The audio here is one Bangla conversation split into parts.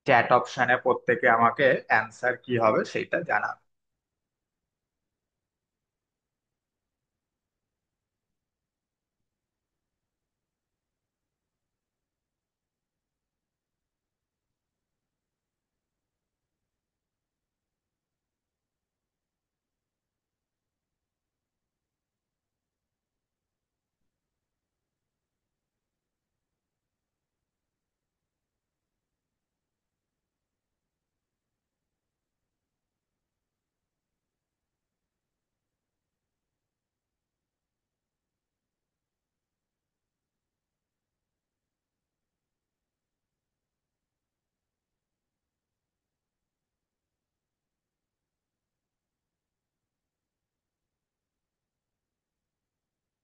চ্যাট অপশনে প্রত্যেকে আমাকে অ্যান্সার কি হবে সেটা জানাবে।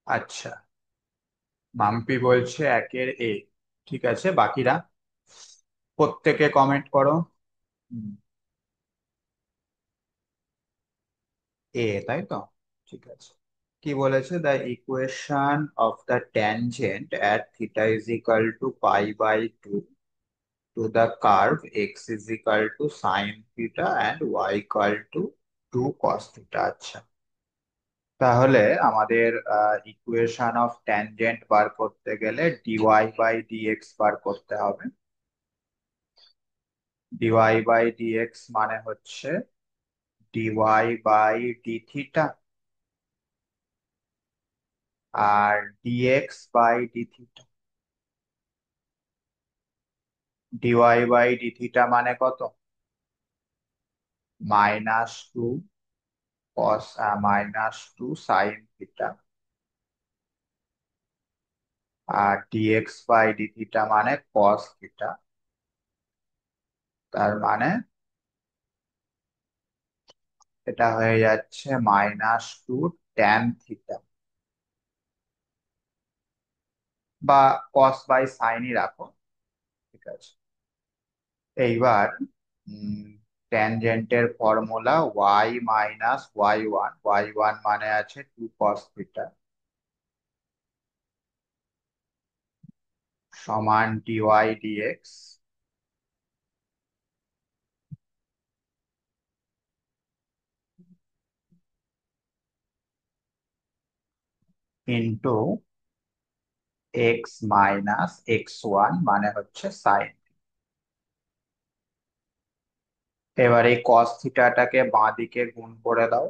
আচ্ছা, মাম্পি বলছে একের এ। ঠিক আছে, বাকিরা প্রত্যেকে কমেন্ট করো। হুম, এ, তাই তো? ঠিক আছে। কি বলেছে? The equation of the tangent at theta is equal to pi by two to the curve x is equal to sine theta and y equal to two cos theta. আচ্ছা, তাহলে আমাদের ইকুয়েশন অফ ট্যানজেন্ট বার করতে গেলে ডিওয়াই বাই ডিএক্স বার করতে হবে। ডিওয়াই বাই ডিএক্স মানে হচ্ছে ডিওয়াই বাই ডি থিটা, আর dx by d theta. Dy by d theta মানে কত? -2 কস, -2 সাইন থিটা। আর ডিএক্স বাই ডি থিটা মানে কস থিটা। তার মানে এটা হয়ে যাচ্ছে -2 ট্যান থিটা, বা কস বাই সাইনই রাখো। ঠিক আছে। এইবার ট্যানজেন্টের formula Y minus Y one মানে আছে টু কস থিটা, সমান dy dx into x minus X one মানে হচ্ছে সাইন। এবার এই কস থিটাটাকে বাঁ দিকে গুণ করে দাও।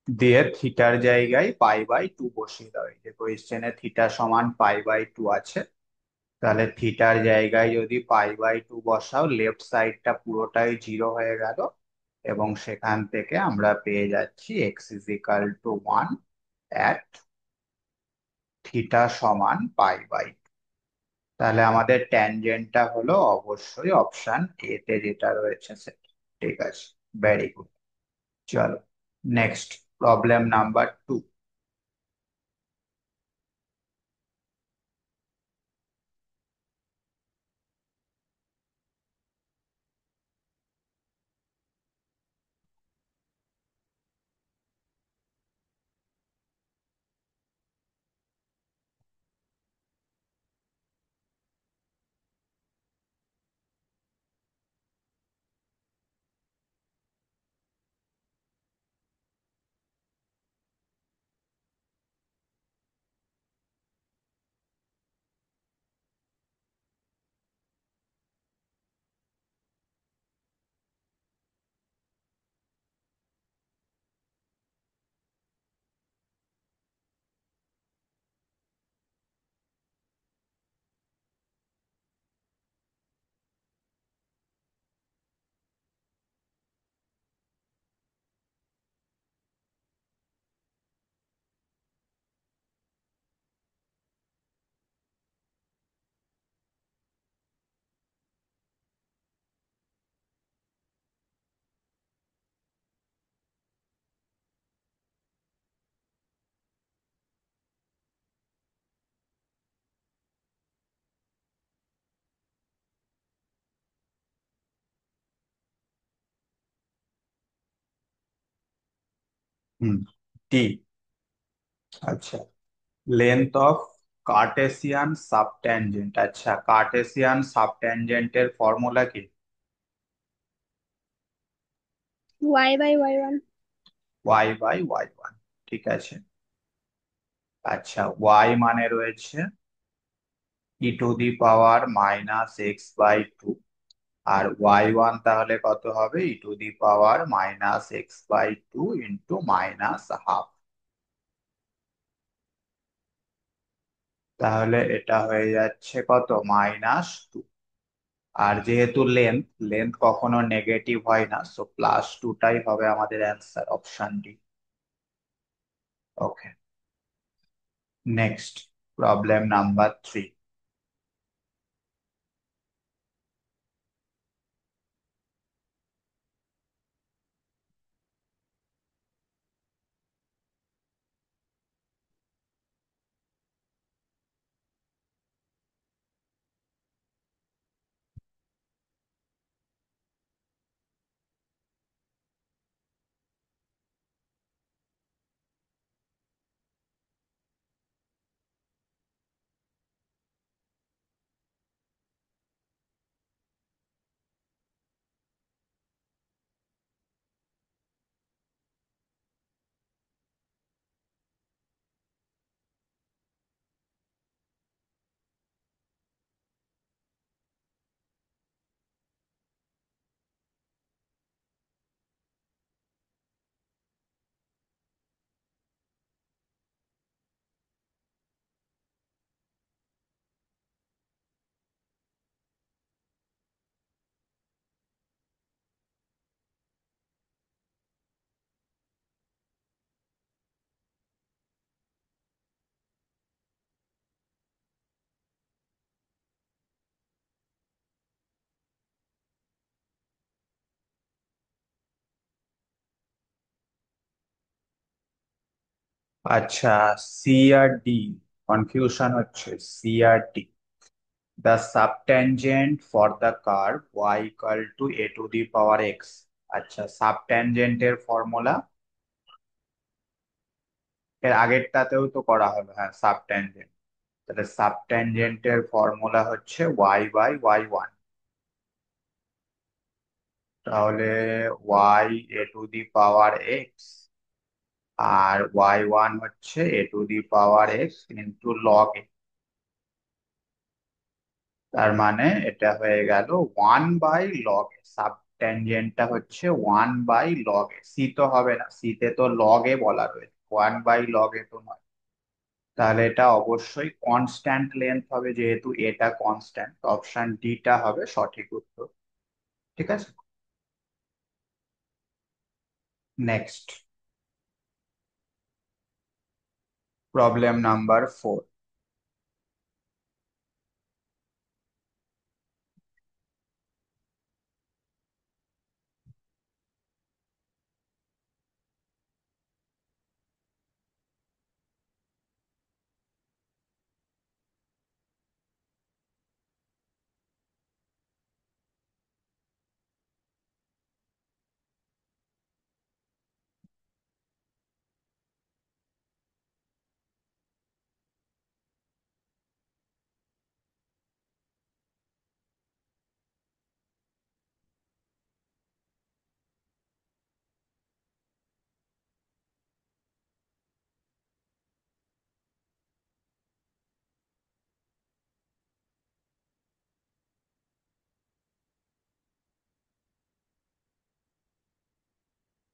দিয়ে থিটার জায়গায় পাই বাই টু বসিয়ে দাও। এই যে কোয়েশ্চেনে থিটা সমান পাই বাই টু আছে, তাহলে থিটার জায়গায় যদি পাই বাই টু বসাও, লেফট সাইডটা পুরোটাই জিরো হয়ে গেল, এবং সেখান থেকে আমরা পেয়ে যাচ্ছি x is equal to one at theta সমান পাই বাই। তাহলে আমাদের ট্যানজেন্টটা হলো অবশ্যই অপশন এ তে যেটা রয়েছে সেটা। ঠিক আছে, ভেরি গুড। চলো, নেক্সট প্রবলেম নাম্বার 2। হুম, টি। আচ্ছা, লেন্থ অফ কার্টেসিয়ান সাবট্যানজেন্ট। আচ্ছা, কার্টেসিয়ান সাবট্যানজেন্টের ফর্মুলা কি? y/y1। Y by y one. ঠিক আছে। আচ্ছা, ওয়াই মানে রয়েছে e⁻⁻x/2, আর ওয়াই ওয়ান তাহলে কত হবে? e⁻⁻x/2 ইন্টু -½ তাহলে এটা হয়ে যাচ্ছে কত? -2। আর যেহেতু লেন্থ, লেন্থ কখনো নেগেটিভ হয় না, সো +2টাই হবে আমাদের answer, option D. Okay, next, problem number 3। আচ্ছা, সি আর ডি কনফিউশন হচ্ছে। সি আর D, the subtangent for the curve y equal to a⁻x। আচ্ছা, সাবট্যানজেন্টের ফর্মুলা এর আগেরটাতেও তো করা হলো, হ্যাঁ, সাবট্যানজেন্ট। তাহলে সাবট্যানজেন্টের ফর্মুলা হচ্ছে ওয়াই বাই ওয়াই ওয়ান। তাহলে ওয়াই a⁻x, আর ওয়াই ওয়ান হচ্ছে a⁻x ইন্টু লগ এ। তার মানে এটা হয়ে গেল 1/log এ। সাবটেনজেন্টটা হচ্ছে 1/log এ। সি তো হবে না, সি তে তো লগ এ বলা রয়েছে, 1/log এ তো নয়। তাহলে এটা অবশ্যই কনস্ট্যান্ট লেন্থ হবে, যেহেতু এটা কনস্ট্যান্ট। অপশন ডি টা হবে সঠিক উত্তর। ঠিক আছে, নেক্সট, প্রবলেম নাম্বার 4।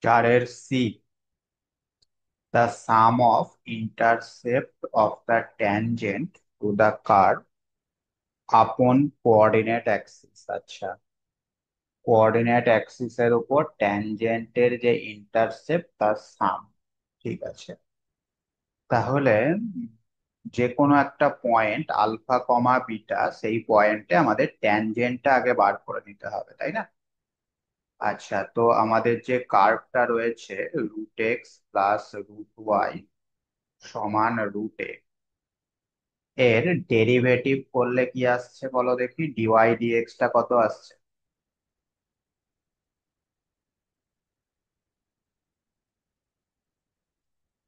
চারের C, the sum of intercept of the tangent to the curve upon coordinate axis। আচ্ছা, কোঅর্ডিনেট অ্যাক্সিস এর উপর ট্যানজেন্টের যে ইন্টারসেপ্ট তার সাম। ঠিক আছে, তাহলে যে কোনো একটা পয়েন্ট আলফা কমা বিটা, সেই পয়েন্টে আমাদের ট্যানজেন্টটা আগে বার করে নিতে হবে, তাই না? আচ্ছা, তো আমাদের যে কার্ভটা রয়েছে, √x প্লাস √y সমান √a, এর ডেরিভেটিভ করলে কি আসছে বলো দেখি? ডিওয়াই ডিএক্স টা কত আসছে?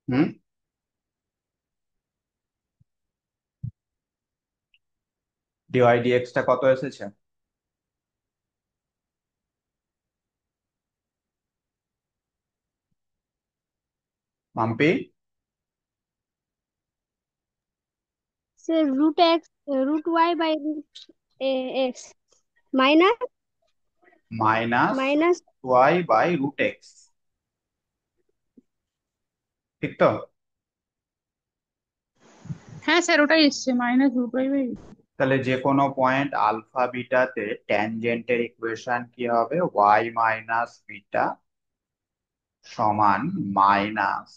হুম, ডিওয়াই ডিএক্স টা কত এসেছে? Mampi? Say root x, root y by root x minus minus minus y by root x, ঠিক তো? হ্যাঁ স্যার, ওটাই এসছে -√y/। তাহলে যে কোনো পয়েন্ট আলফা বিটাতে ট্যানজেন্টের ইকুয়েশন কি হবে? ওয়াই মাইনাস বিটা সমান minus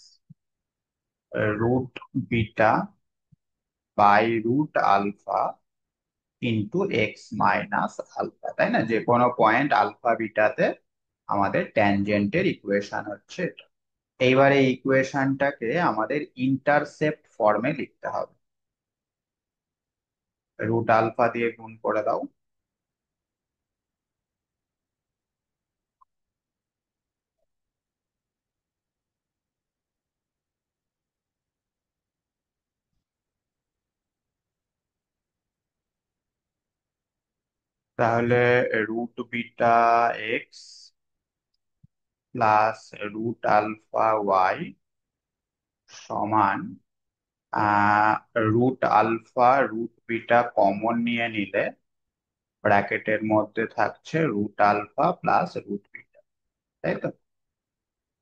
root beta by root alpha into x minus alpha, তাই না? যে কোনো পয়েন্ট আলফা বিটাতে আমাদের ট্যানজেন্টের ইকুয়েশন হচ্ছে এটা। এইবারে এই ইকুয়েশনটাকে আমাদের ইন্টারসেপ্ট ফর্মে লিখতে হবে। রুট আলফা দিয়ে গুণ করে দাও। তাহলে root beta x plus root alpha y সমান root alpha root beta common নিয়ে নিলে ব্র্যাকেটের মধ্যে থাকছে root alpha plus root beta, তাই তো?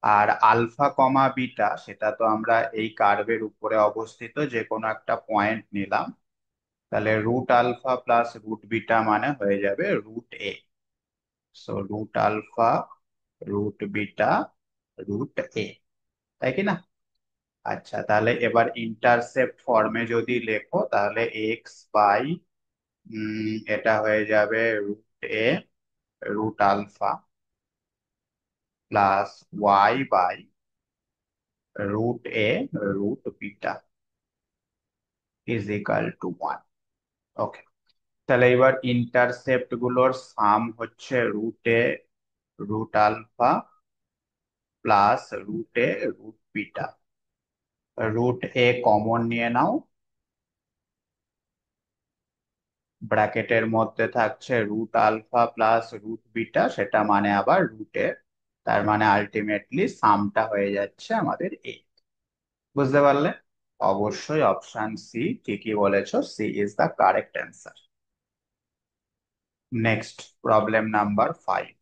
আর আলফা কমা বিটা সেটা তো আমরা এই কার্ভের উপরে অবস্থিত যে কোনো একটা পয়েন্ট নিলাম, তাহলে root alpha plus root beta মানে হয়ে যাবে root a. So root alpha root beta root a, তাই কি না? আচ্ছা, তাহলে এবার ইন্টারসেপ্ট ফর্মে যদি লেখো তাহলে এক্স বাই এটা হয়ে যাবে root a root alpha plus y by root a root beta is equal to one. Okay, তাহলে এবার ইন্টারসেপ্ট গুলোর সাম হচ্ছে root a root alpha plus root a root beta. Root a common নিয়ে নাও, ব্র্যাকেটের মধ্যে থাকছে root alpha plus root beta, সেটা মানে আবার রুট এ, তার মানে আলটিমেটলি সামটা হয়ে যাচ্ছে আমাদের এ। বুঝতে পারলে? অবশ্যই অপশন সি ঠিকই বলেছো, C is the correct answer. Next problem number 5।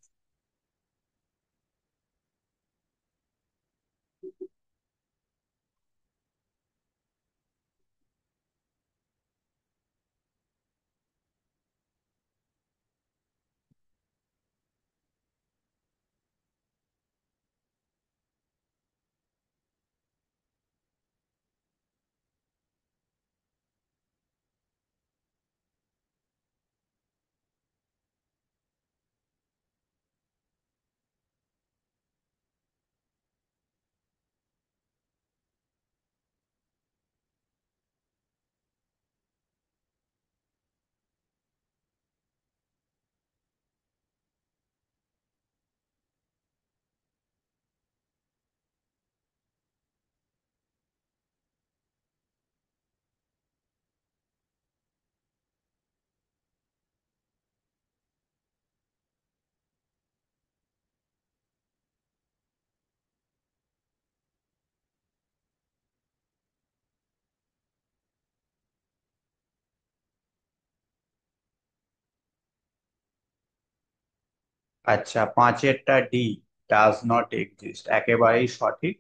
আচ্ছা, পাঁচেরটা ডি, ডাজ নট এক্সিস্ট, একেবারেই সঠিক।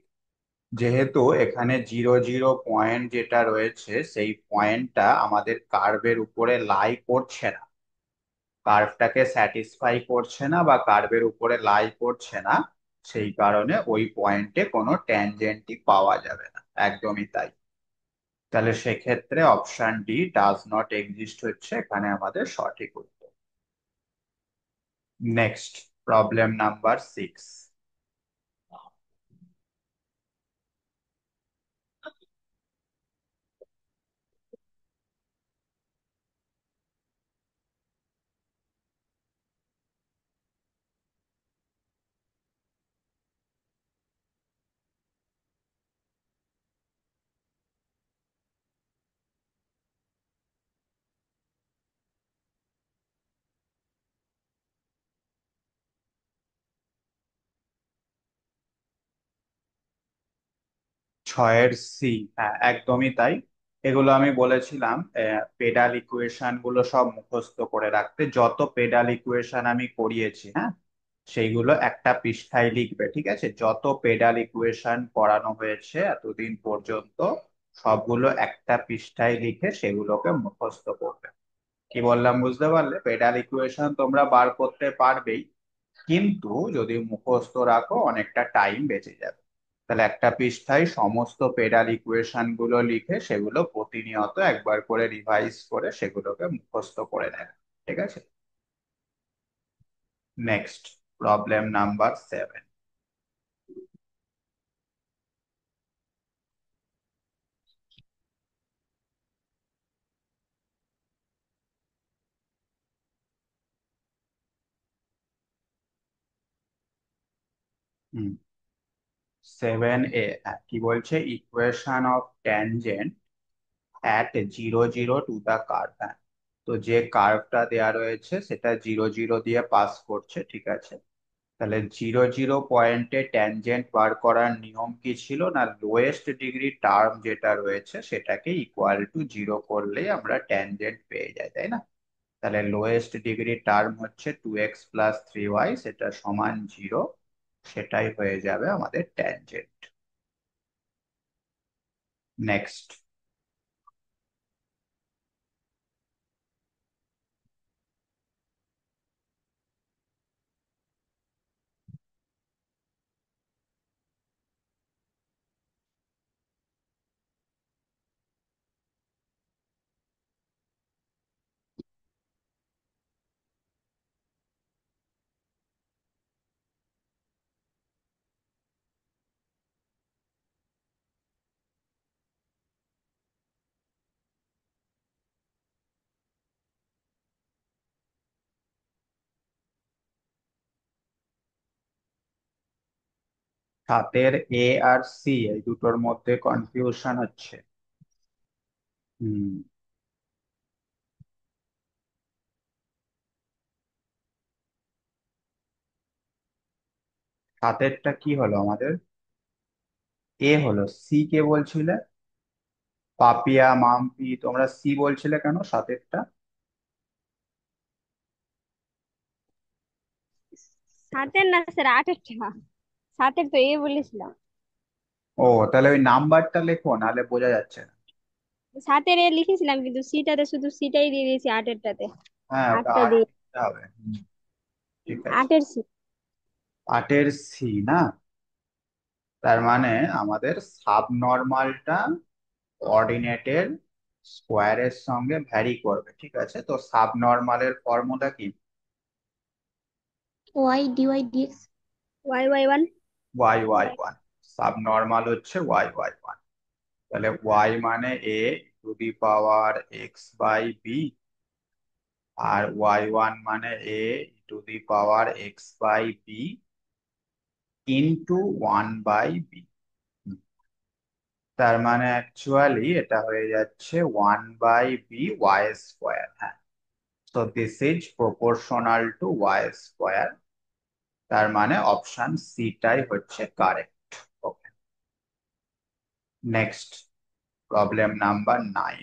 যেহেতু এখানে জিরো জিরো পয়েন্ট যেটা রয়েছে সেই পয়েন্টটা আমাদের কার্ভের উপরে লাই করছে না, কার্ভটাকে স্যাটিসফাই করছে না বা কার্ভের উপরে লাই করছে না, সেই কারণে ওই পয়েন্টে কোনো ট্যানজেন্টই পাওয়া যাবে না, একদমই তাই। তাহলে সেক্ষেত্রে option D does not exist হচ্ছে এখানে আমাদের সঠিক উত্তর। Next problem number 6। ছয়ের সি, হ্যাঁ একদমই তাই। এগুলো আমি বলেছিলাম পেডাল ইকুয়েশন গুলো সব মুখস্থ করে রাখতে, যত পেডাল ইকুয়েশন আমি করিয়েছি, হ্যাঁ সেইগুলো একটা পৃষ্ঠায় লিখবে, ঠিক আছে? যত পেডাল ইকুয়েশন করানো হয়েছে এতদিন পর্যন্ত সবগুলো একটা পৃষ্ঠায় লিখে সেগুলোকে মুখস্থ করবে। কি বললাম বুঝতে পারলে? পেডাল ইকুয়েশন তোমরা বার করতে পারবেই, কিন্তু যদি মুখস্থ রাখো অনেকটা টাইম বেঁচে যাবে। তাহলে একটা পৃষ্ঠায় সমস্ত পেডাল ইকুয়েশন গুলো লিখে সেগুলো প্রতিনিয়ত একবার করে রিভাইজ করে সেগুলোকে মুখস্থ করে নেবে, ঠিক আছে? Next, problem number 7। 7A, কি বলছে? Equation of tangent at 0 0 to the curve. হ্যাঁ, তো যে কার্ভটা দেয়া রয়েছে সেটা 0 0 দিয়ে পাস করছে, ঠিক আছে? তাহলে 0 0 পয়েন্টে ট্যানজেন্ট বার করার নিয়ম কি ছিল না, লোয়েস্ট ডিগ্রি টার্ম যেটা রয়েছে সেটাকে ইকুয়াল টু 0 করলেই আমরা ট্যানজেন্ট পেয়ে যাই, তাই না? তাহলে লোয়েস্ট ডিগ্রি টার্ম হচ্ছে 2x + 3y, সেটা সমান 0, সেটাই হয়ে যাবে আমাদের ট্যানজেন্ট। নেক্সট, সাতের এ আর সি এই দুটোর মধ্যে কনফিউশন হচ্ছে। হুম, সাতেরটা কি হলো আমাদের? এ হলো, সি কে বলছিলে? পাপিয়া, মাম্পি, তোমরা সি বলছিলে কেন সাতেরটা? সাতের না স্যার, আটেরটা। সাতের তো এ বলেছিলাম। ও, তাহলে ওই নাম্বারটা লেখো, নাহলে বোঝা যাচ্ছে না। সাতের এ লিখেছিলাম, কিন্তু সিটাতে শুধু সিটাই দিয়ে দিয়েছি আটেরটাতে। হ্যাঁ, ওটা আটটা আট দিয়ে। লিখতে হবে। ঠিক আছে, আটের সি। আটের সি না? তার মানে আমাদের সাবনর্মালটা কোঅর্ডিনেটের স্কোয়ারের সঙ্গে ভ্যারি করবে, ঠিক আছে? তো সাবনর্মালের ফর্মুলা কি? y/dx। y/1। y/1। সাবনর্মাল হচ্ছে y/1। তাহলে y মানে a to the power x/b, R y1 মানে a to the power x/b into 1/b। তার মানে অ্যাকচুয়ালি এটা হয়ে যাচ্ছে 1/b ওয়াই স্কোয়ার। হ্যাঁ, তো this is proportional to y square. তার মানে অপশন সিটাই হচ্ছে correct. Okay, next, problem number 9।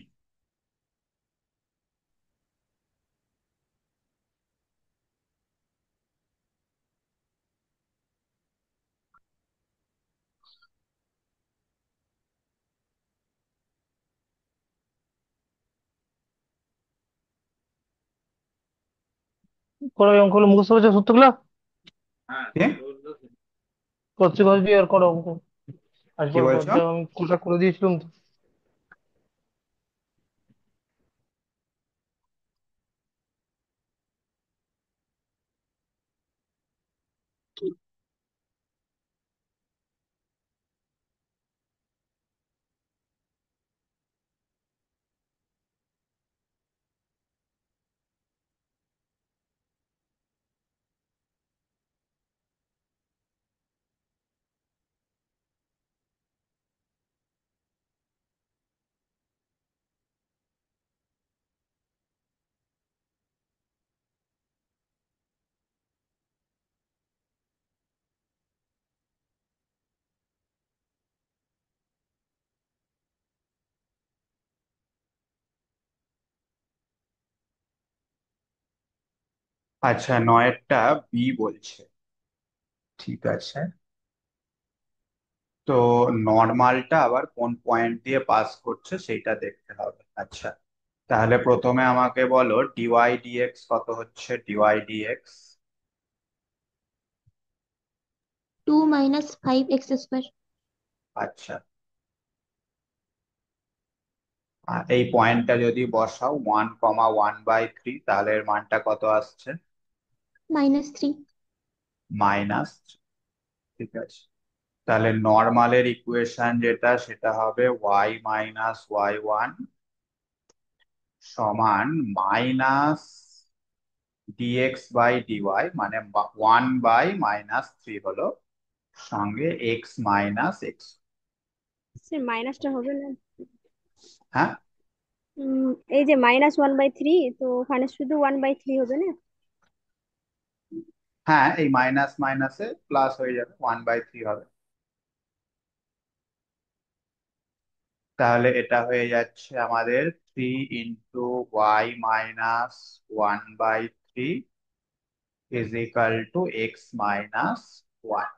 করো এই অঙ্কগুলো মুখস্থ করেছো সূত্রগুলো? কি করছি করছি আর করো অঙ্ক। কি আসবার পর বলছো? যাও, আমি কোটা করে দিয়েছিলাম তো। আচ্ছা, নয়েরটা বি বলছে। ঠিক আছে, তো নর্মালটা আবার কোন পয়েন্ট দিয়ে পাস করছে সেটা দেখতে হবে। আচ্ছা, তাহলে প্রথমে আমাকে বলো ডিওয়াই ডিএক্স কত হচ্ছে, ডিওয়াই ডিএক্স। 2 minus 5x² আচ্ছা, আর এই পয়েন্টটা যদি বসাও 1,1/3, তাহলে এর মানটা কত আসছে? -3 মাইনাস। ঠিক আছে, তাহলে নর্মালের ইকুয়েশন যেটা সেটা হবে y - y1 সমান মাইনাস dx/dy, মানে 1/-3 হলো, সঙ্গে x - x। সে মাইনাসটা হবে না? হ্যাঁ, এই যে -1/3, তো ওখানে শুধু 1/3 হবে না? হ্যাঁ, এই মাইনাস মাইনাসে প্লাস হয়ে যাবে, 1/3 হবে। তাহলে এটা হয়ে যাচ্ছে আমাদের 3 × y - 1/3 x - 1।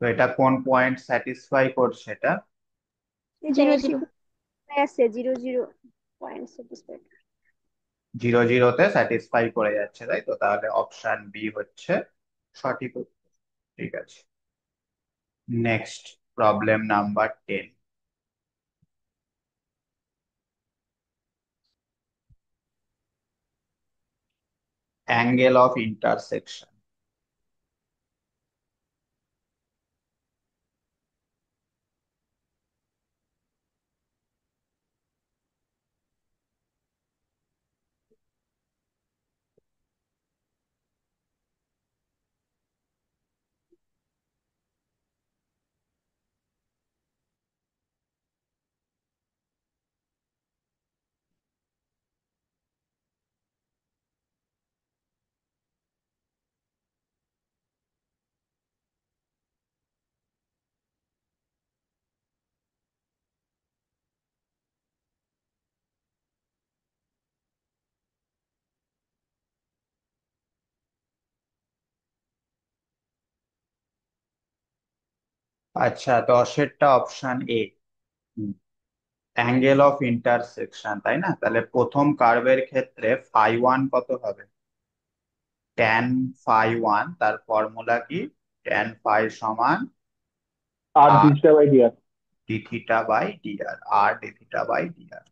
তো এটা কোন পয়েন্ট স্যাটিসফাই করছে এটা? এটা 0 0 এমসিকিউ আছে, 0 0 পয়েন্ট স্যাটিসফাইড। 0 0-তে স্যাটিসফাই করে যাচ্ছে, তাই তো? তাহলে অপশন বি হচ্ছে সঠিক উত্তর। ঠিক আছে, next problem number 10। Angle of intersection. আচ্ছা, 10-এরটা option A, angle of intersection, তাই না? তাহলে প্রথম কার্ভের ক্ষেত্রে φ1 কত হবে? ট্যান φ1, তার ফর্মুলা কি? ট্যান ফাই সমান r r d/dr। D theta by dr, r d theta by dr.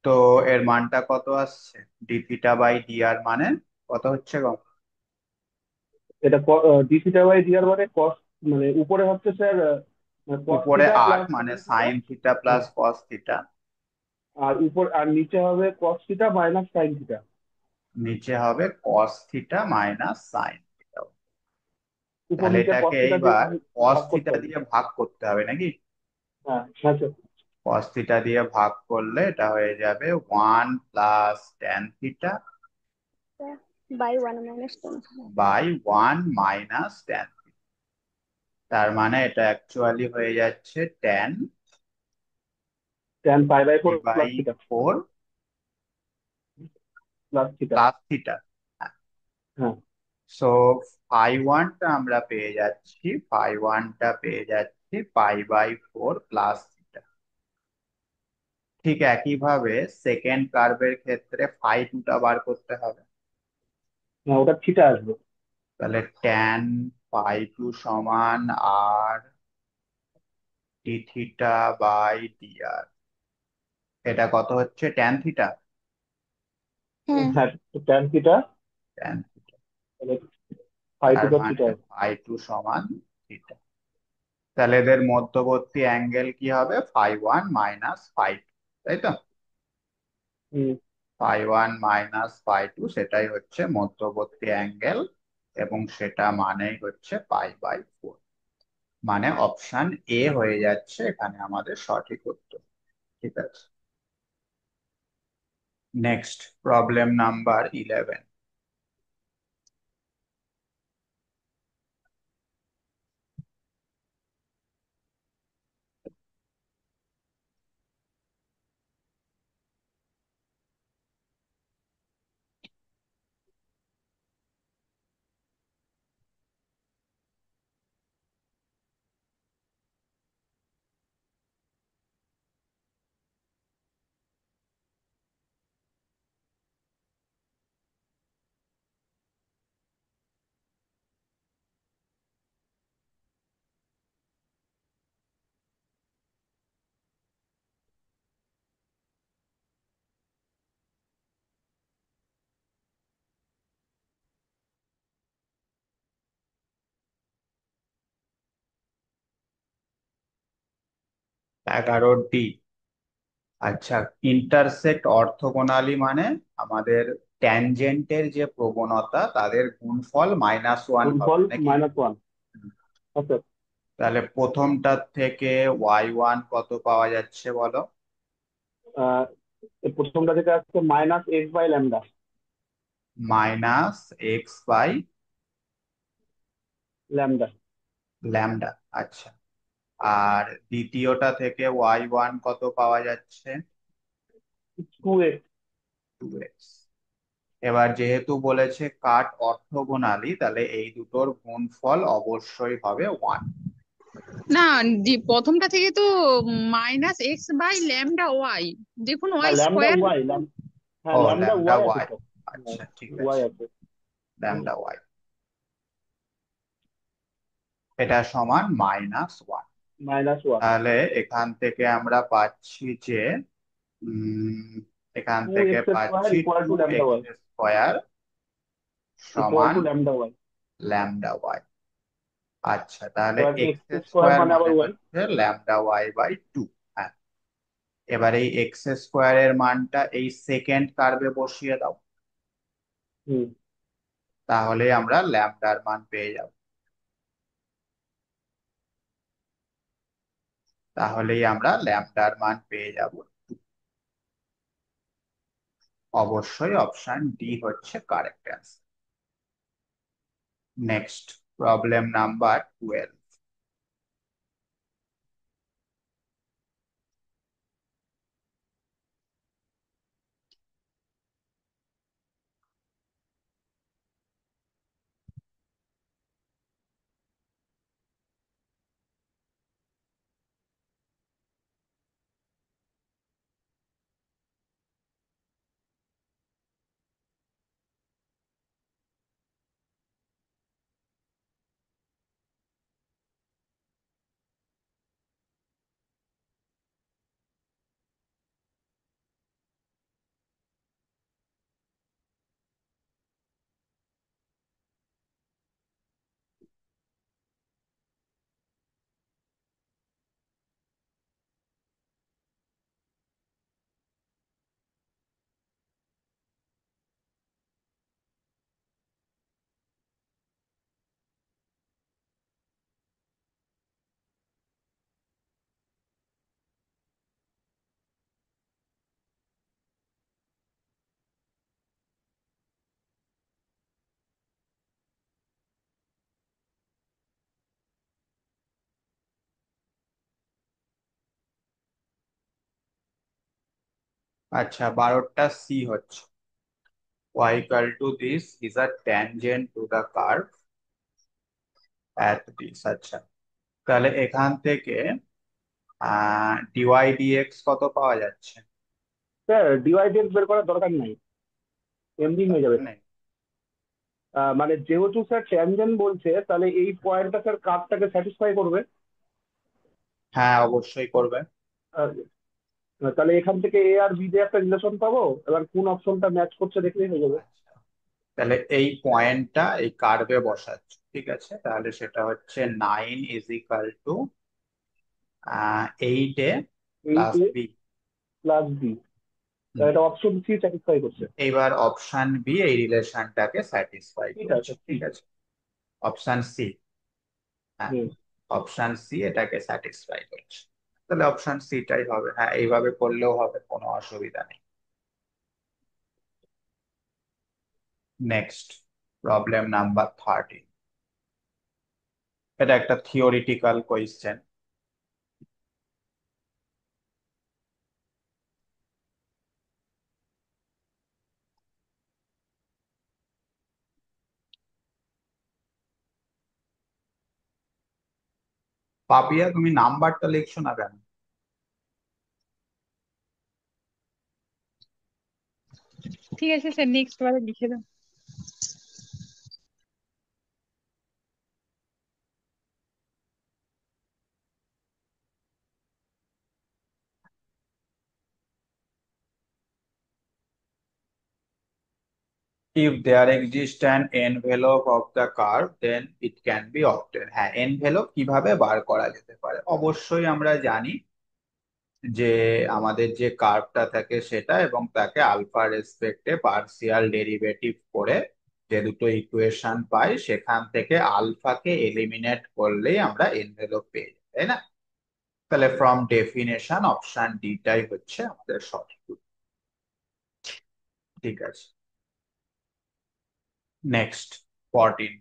তো এর মানটা কত আসছে? ডি থিটা বাই ডিআর মানে কত হচ্ছে গো? এটা d/dr মানে cos, মানে উপরে হচ্ছে স্যার cos উপরে থিটা আট প্লাস মানে sin theta. Sine theta plus cos theta, আর নিচে হবে cos theta minus sin theta. নিচে হবে cos theta minus sine theta. উপর তাহলে নিচে এটাকে cos থিটা দিয়ে এইবার কস ভাগ করতে থিটা হবে। দিয়ে ভাগ করতে হবে নাকি? হ্যাঁ হ্যাঁ স্যার। কস থিটা দিয়ে ভাগ করলে এটা হয়ে যাবে 1 + tan θ বাই 1 - 10। By 1 - tan θ। তার মানে এটা অ্যাকচুয়ালি হয়ে যাচ্ছে tan tan π/4 by plus theta 4 plus theta. Plus theta. হ্যাঁ। সো φ1টা আমরা পেয়ে যাচ্ছি, φ1টা পেয়ে যাচ্ছি π/4 প্লাস থিটা। ঠিক একইভাবে সেকেন্ড কার্ভের ক্ষেত্রে φ2টা বার করতে হবে। হ্যাঁ ওটা থিটা আসবে। তাহলে ট্যান φ2 সমান আর ডি থিটা বাই ডিআর। এটা কত হচ্ছে? Tan theta. হ্যাঁ হ্যাঁ, tan থিটা, ট্যান থিটা, তাহলে তার φ2 মানে থিটা আসবে। φ2 সমান থিটা। তাহলে এদের মধ্যবর্তী অ্যাঙ্গেল কি হবে? φ1 - φ2, তাই তো? হুম। φ1 - φ2 সেটাই হচ্ছে মধ্যবর্তী অ্যাঙ্গেল, এবং সেটা মানেই হচ্ছে π/4। মানে অপশন এ হয়ে যাচ্ছে এখানে আমাদের সঠিক উত্তর। ঠিক আছে, নেক্সট প্রবলেম নাম্বার 11। 11D। আচ্ছা, ইন্টারসেক্ট অর্থোগোনালি মানে আমাদের ট্যানজেন্টের যে প্রবণতা তাদের গুণফল -1 হবে গুণফল নাকি? -1। হুম। আচ্ছা। তাহলে প্রথমটার থেকে y1 কত পাওয়া যাচ্ছে বলো? আহ এই প্রথমটা থেকে আসছে -x/λ। -x/λ। ল্যামডা। আচ্ছা, আর দ্বিতীয়টা থেকে y1 কত পাওয়া যাচ্ছে? 2x। 2x। এবার যেহেতু বলেছে কাট অর্থোগোনালি, তাহলে এই দুটোর গুণফল অবশ্যই হবে 1। না, প্রথমটা থেকে তো -x/λy, দেখুন না, ওয়াই ল্যামডা স্কোয়ার। ওয়াই। হ্যাঁ, ও, ল্যামডা ল্যামডা ওয়াই আছে ওয়াই। স্যার। হ্যাঁ, আচ্ছা, ঠিক ওয়াই আছে। আছে। ল্যামডা ওয়াই, এটা সমান -1। -1। তাহলে এখান থেকে আমরা পাচ্ছি যে উম এখান থেকে 2x² পাচ্ছি equal to two lambda x y. Square equal সমান two lambda y. Lambda y. আচ্ছা, তাহলে এবার এক্স x² স্কোয়ার মানে আবার মানে ওয়াই। হচ্ছে λy/2। হ্যাঁ, এবার এই এক্স স্কোয়ারের মানটা এই সেকেন্ড কার্ভে বসিয়ে দাও, হুম। তাহলে আমরা ল্যামডার মান পেয়ে যাব। তাহলেই আমরা ল্যামডার মান পেয়ে যাব। অবশ্যই অপশন ডি হচ্ছে correct answer. Next, problem number 12। আচ্ছা, 12টা সি হচ্ছে y equal to this is a tangent to the curve at this। আচ্ছা, তাহলে এখান থেকে dy dx কত পাওয়া যাচ্ছে? স্যার, ডিওয়াই/ডিএক্স বের করার দরকার নাই, এমনি হয়ে যাবে। দরকার নেই। মানে যেহেতু স্যার ট্যানজেন্ট বলছে, তাহলে এই পয়েন্টটা স্যার কার্ভটাকে স্যাটিসফাই করবে। হ্যাঁ, অবশ্যই করবে। আর তাহলে এখান থেকে এ আর বি দিয়ে একটা রিলেশন পাবো, এবার কোন অপশনটা ম্যাচ করছে দেখলেই হয়ে যাবে। আচ্ছা, তাহলে এই পয়েন্টটা এই কার্ভে বসাচ্ছ, ঠিক আছে? তাহলে সেটা হচ্ছে 9 is equal to 8 a plus 8a b. + b। তাহলে এটা অপশন সি স্যাটিসফাই করছে। এইবার অপশন বি এই রিলেশনটাকে স্যাটিসফাই ঠিক করছে, আছে, ঠিক ঠিক। আছে? অপশন সি, হ্যাঁ, হুম। অপশন সি এটাকে স্যাটিসফাই করছে। তাহলে অপশন সিটাই হবে। হ্যাঁ, এইভাবে করলেও হবে, কোনো অসুবিধা নেই। Next, problem number 13। এটা একটা থিওরিটিক্যাল কোয়েশ্চেন। পাপিয়া, তুমি নাম্বারটা লিখছো না কেন? ঠিক আছে স্যার, নেক্সট বারে লিখে দাও। If there exists an envelope of the curve, then it can be obtained। হ্যাঁ, envelope কিভাবে বার করা যেতে পারে? অবশ্যই আমরা জানি যে আমাদের যে কার্ভটা থাকে সেটা, এবং তাকে আলফা রেসপেক্টে পার্সিয়াল ডেরিভেটিভ করে যে দুটো ইকুয়েশন পাই, সেখান থেকে আলফাকে এলিমিনেট করলেই আমরা এনভেলপ পেয়ে যাই, তাই না? তাহলে ফ্রম ডেফিনেশন অপশন ডিটাই হচ্ছে আমাদের সঠিক উত্তর। ঠিক আছে, নেক্সট 14।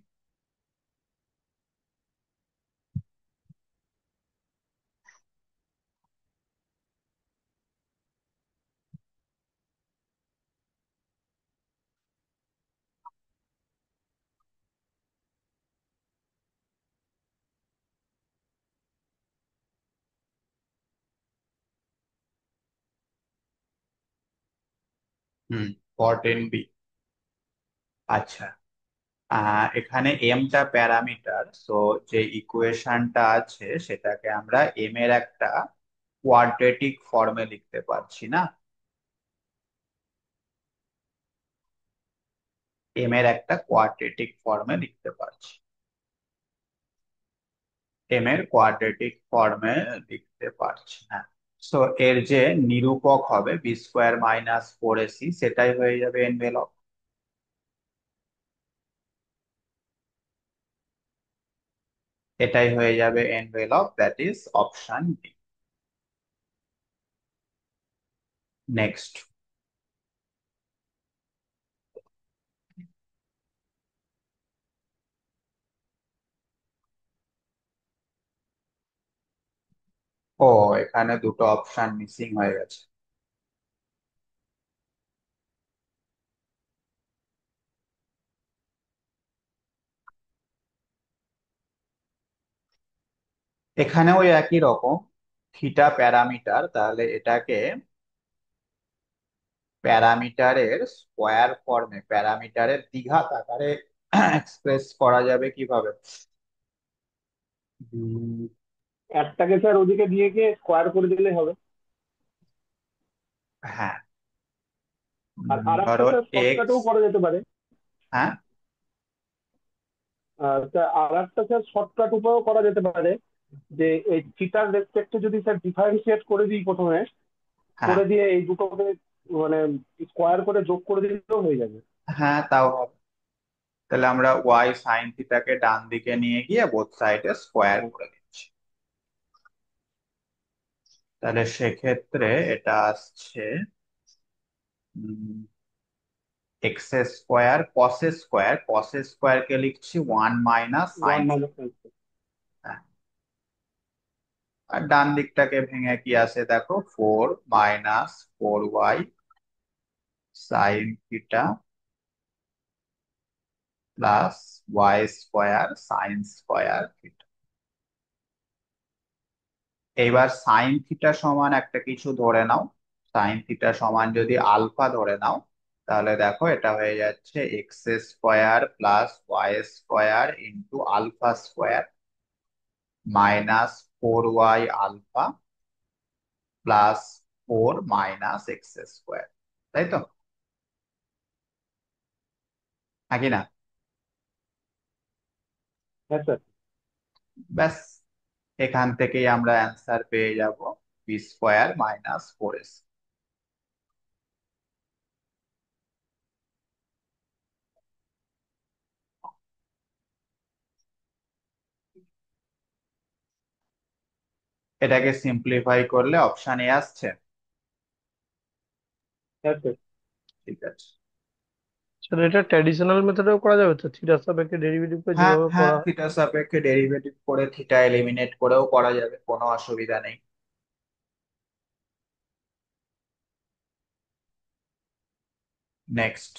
14B। আচ্ছা, এখানে এমটা প্যারামিটার, সো যে ইকুয়েশনটা আছে সেটাকে আমরা এম এর একটা কোয়াড্রেটিক ফর্মে লিখতে পারছি না? এম এর একটা কোয়াড্রেটিক ফর্মে লিখতে পারছি, এম এর কোয়াড্রেটিক ফর্মে লিখতে পারছি, হ্যাঁ। সো এর যে নিরূপক হবে b² - 4ac, সেটাই হয়ে যাবে এনভেলপ। এটাই হয়ে যাবে envelope, that is option D. Next. ও, এখানে দুটো অপশন মিসিং হয়ে গেছে। এখানে ওই একই রকম, থিটা প্যারামিটার, তাহলে এটাকে প্যারামিটারের স্কোয়ার ফর্মে, প্যারামিটারের দ্বিঘাত আকারে এক্সপ্রেস করা যাবে কিভাবে? উম, একটাকে স্যার ওদিকে দিয়ে গিয়ে স্কোয়ার করে দিলে হবে। হ্যাঁ, আর আর একটা ধরো স্যার এক্স। শর্টকাটেও করা যেতে পারে। হ্যাঁ, স্যার আর একটা স্যার শর্টকাট উপায়ও করা যেতে পারে, যে এই থিটার রেসপেক্টে যদি স্যার ডিফারেন্সিয়েট করে দিই প্রথমে, হ্যাঁ, করে দিয়ে এই দুটোকে মানে স্কোয়ার করে যোগ করে দিলেও হয়ে যাবে। হ্যাঁ, তাও হবে। তাহলে আমরা ওয়াই সাইন থিটাকে ডান দিকে নিয়ে গিয়ে বোথ সাইডে স্কোয়ার হ্যাঁ, করে দিচ্ছি। তাহলে সেক্ষেত্রে এটা আসছে এক্স স্কোয়ার কস স্কোয়ার কে লিখছি 1 - ওয়ান সাইন। মাইনাস। আর ডান দিকটাকে ভেঙে কি আসে দেখো, 4 - 4y sine theta plus y square sine square theta. এইবার সাইন থিটা সমান একটা কিছু ধরে নাও, সাইন থিটা সমান যদি আলফা ধরে নাও, তাহলে দেখো এটা হয়ে যাচ্ছে x square plus y square into alpha square -4y alpha plus 4 - x², তাই তো? নাকি না? হ্যাঁ স্যার। ব্যাস, এখান থেকেই আমরা অ্যান্সার পেয়ে যাব b² - 4ac। এটাকে সিম্পলিফাই করলে অপশন এ আসছে। হ্যাঁ স্যার। ঠিক আছে। স্যার এটা ট্র্যাডিশনাল মেথডেও করা যাবে তো, থিটার সাপেক্ষে ডেরিভেটিভ করে হ্যাঁ, যেভাবে হ্যাঁ, করা হয়? থিটা সাপেক্ষে ডেরিভেটিভ করে থিটা এলিমিনেট করেও করা যাবে, কোনো অসুবিধা নেই। নেক্সট।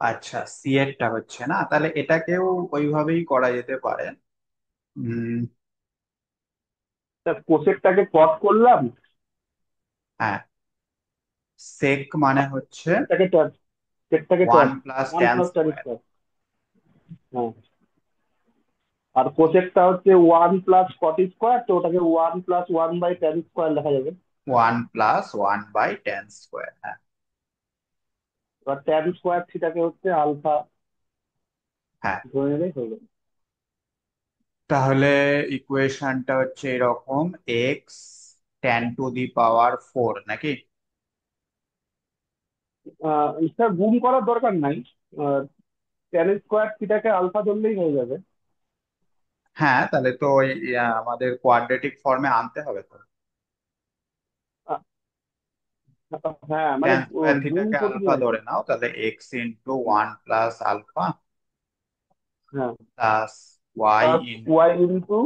আচ্ছা, সি এরটা হচ্ছে না, তাহলে এটাকেও ওইভাবেই করা যেতে পারে। উম স্যার কোসেকটাকে কট করলাম, হ্যাঁ, সেক মানে হচ্ছে সেকটাকে ট্যান, সেকটাকে one tan, plus one tan plus tan square. Square. হ্যাঁ, আর কোসেকটা হচ্ছে ওয়ান প্লাস কট স্কোয়ার, তো ওটাকে one plus one by tan square লেখা যাবে। One plus one by tan square, হ্যাঁ। এবার ট্যান স্কোয়ার থিটাকে হচ্ছে আলফা হ্যাঁ, ধরে নিলেই হয়ে যাবে। তাহলে ইকুয়েশনটা হচ্ছে এরকম, x ten to the power four নাকি? স্যার গুণ করার দরকার নাই, ট্যান স্কোয়ার থিটাকে আলফা ধরলেই হয়ে যাবে। হ্যাঁ, তাহলে তো ওই আমাদের কোয়াড্রেটিক ফর্মে আনতে হবে তো। আহ, হ্যাঁ মানে ট্যান স্কোয়ার গুণ থিটাকে কঠিন আলফা আর কি। ধরে নাও, তাহলে x into one plus alpha হ্যাঁ, plus y plus y into into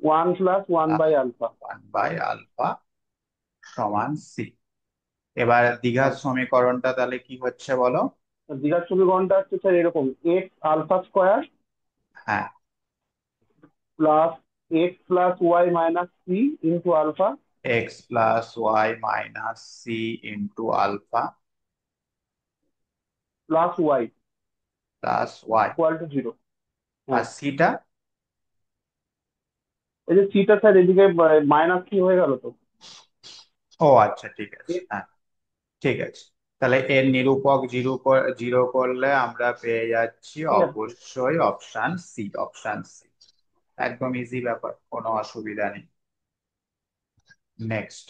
one plus one by alpha. One by alpha সমান সি। এবার দ্বিঘাত হ্যাঁ, সমীকরণটা তাহলে কি হচ্ছে বলো? দ্বিঘাত সমীকরণটা হচ্ছে স্যার এরকম, এক্স আলফা স্কোয়ার হ্যাঁ, plus x plus y minus c into alpha x plus y minus c into alpha plus y plus y. Equal to zero. আর হ্যাঁ, সিটা? এই যে সিটা স্যার এদিকে মাইনাস সি হয়ে গেল তো। ও আচ্ছা, ঠিক আছে, হ্যাঁ, ঠিক আছে। তাহলে এর নিরূপক জিরো জিরো করলে আমরা পেয়ে যাচ্ছি ঠিক আছে। অবশ্যই অপশন সি, অপশন সি। একদম ইজি ব্যাপার, কোনো অসুবিধা নেই। নেক্সট।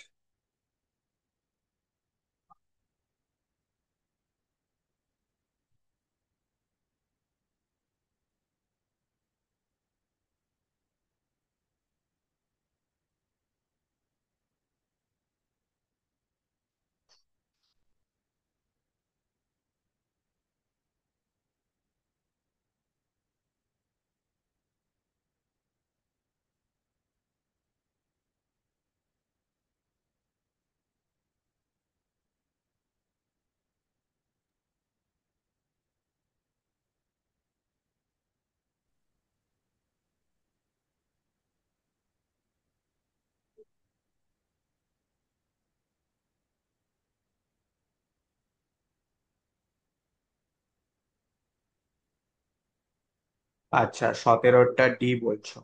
আচ্ছা, 17টা ডি বলছো,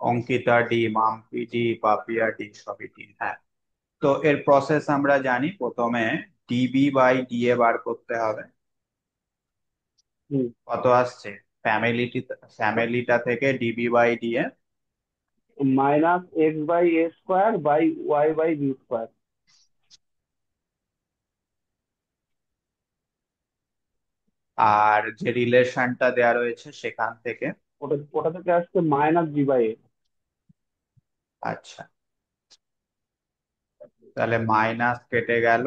Ankita D, Mampi D, Papiya D, সবই ডি, হ্যাঁ। তো এর প্রসেস আমরা জানি, প্রথমে ডিবি বাই ডিএ বার করতে হবে। হুম, কত আসছে? ফ্যামিলিটা থেকে db by da minus x by a square by y by b square. আর যে রিলেশনটা দেয়া রয়েছে সেখান থেকে। ওটা ওটা থেকে আসছে মাইনাস জি বাই এ। আচ্ছা, তাহলে মাইনাস কেটে গেল,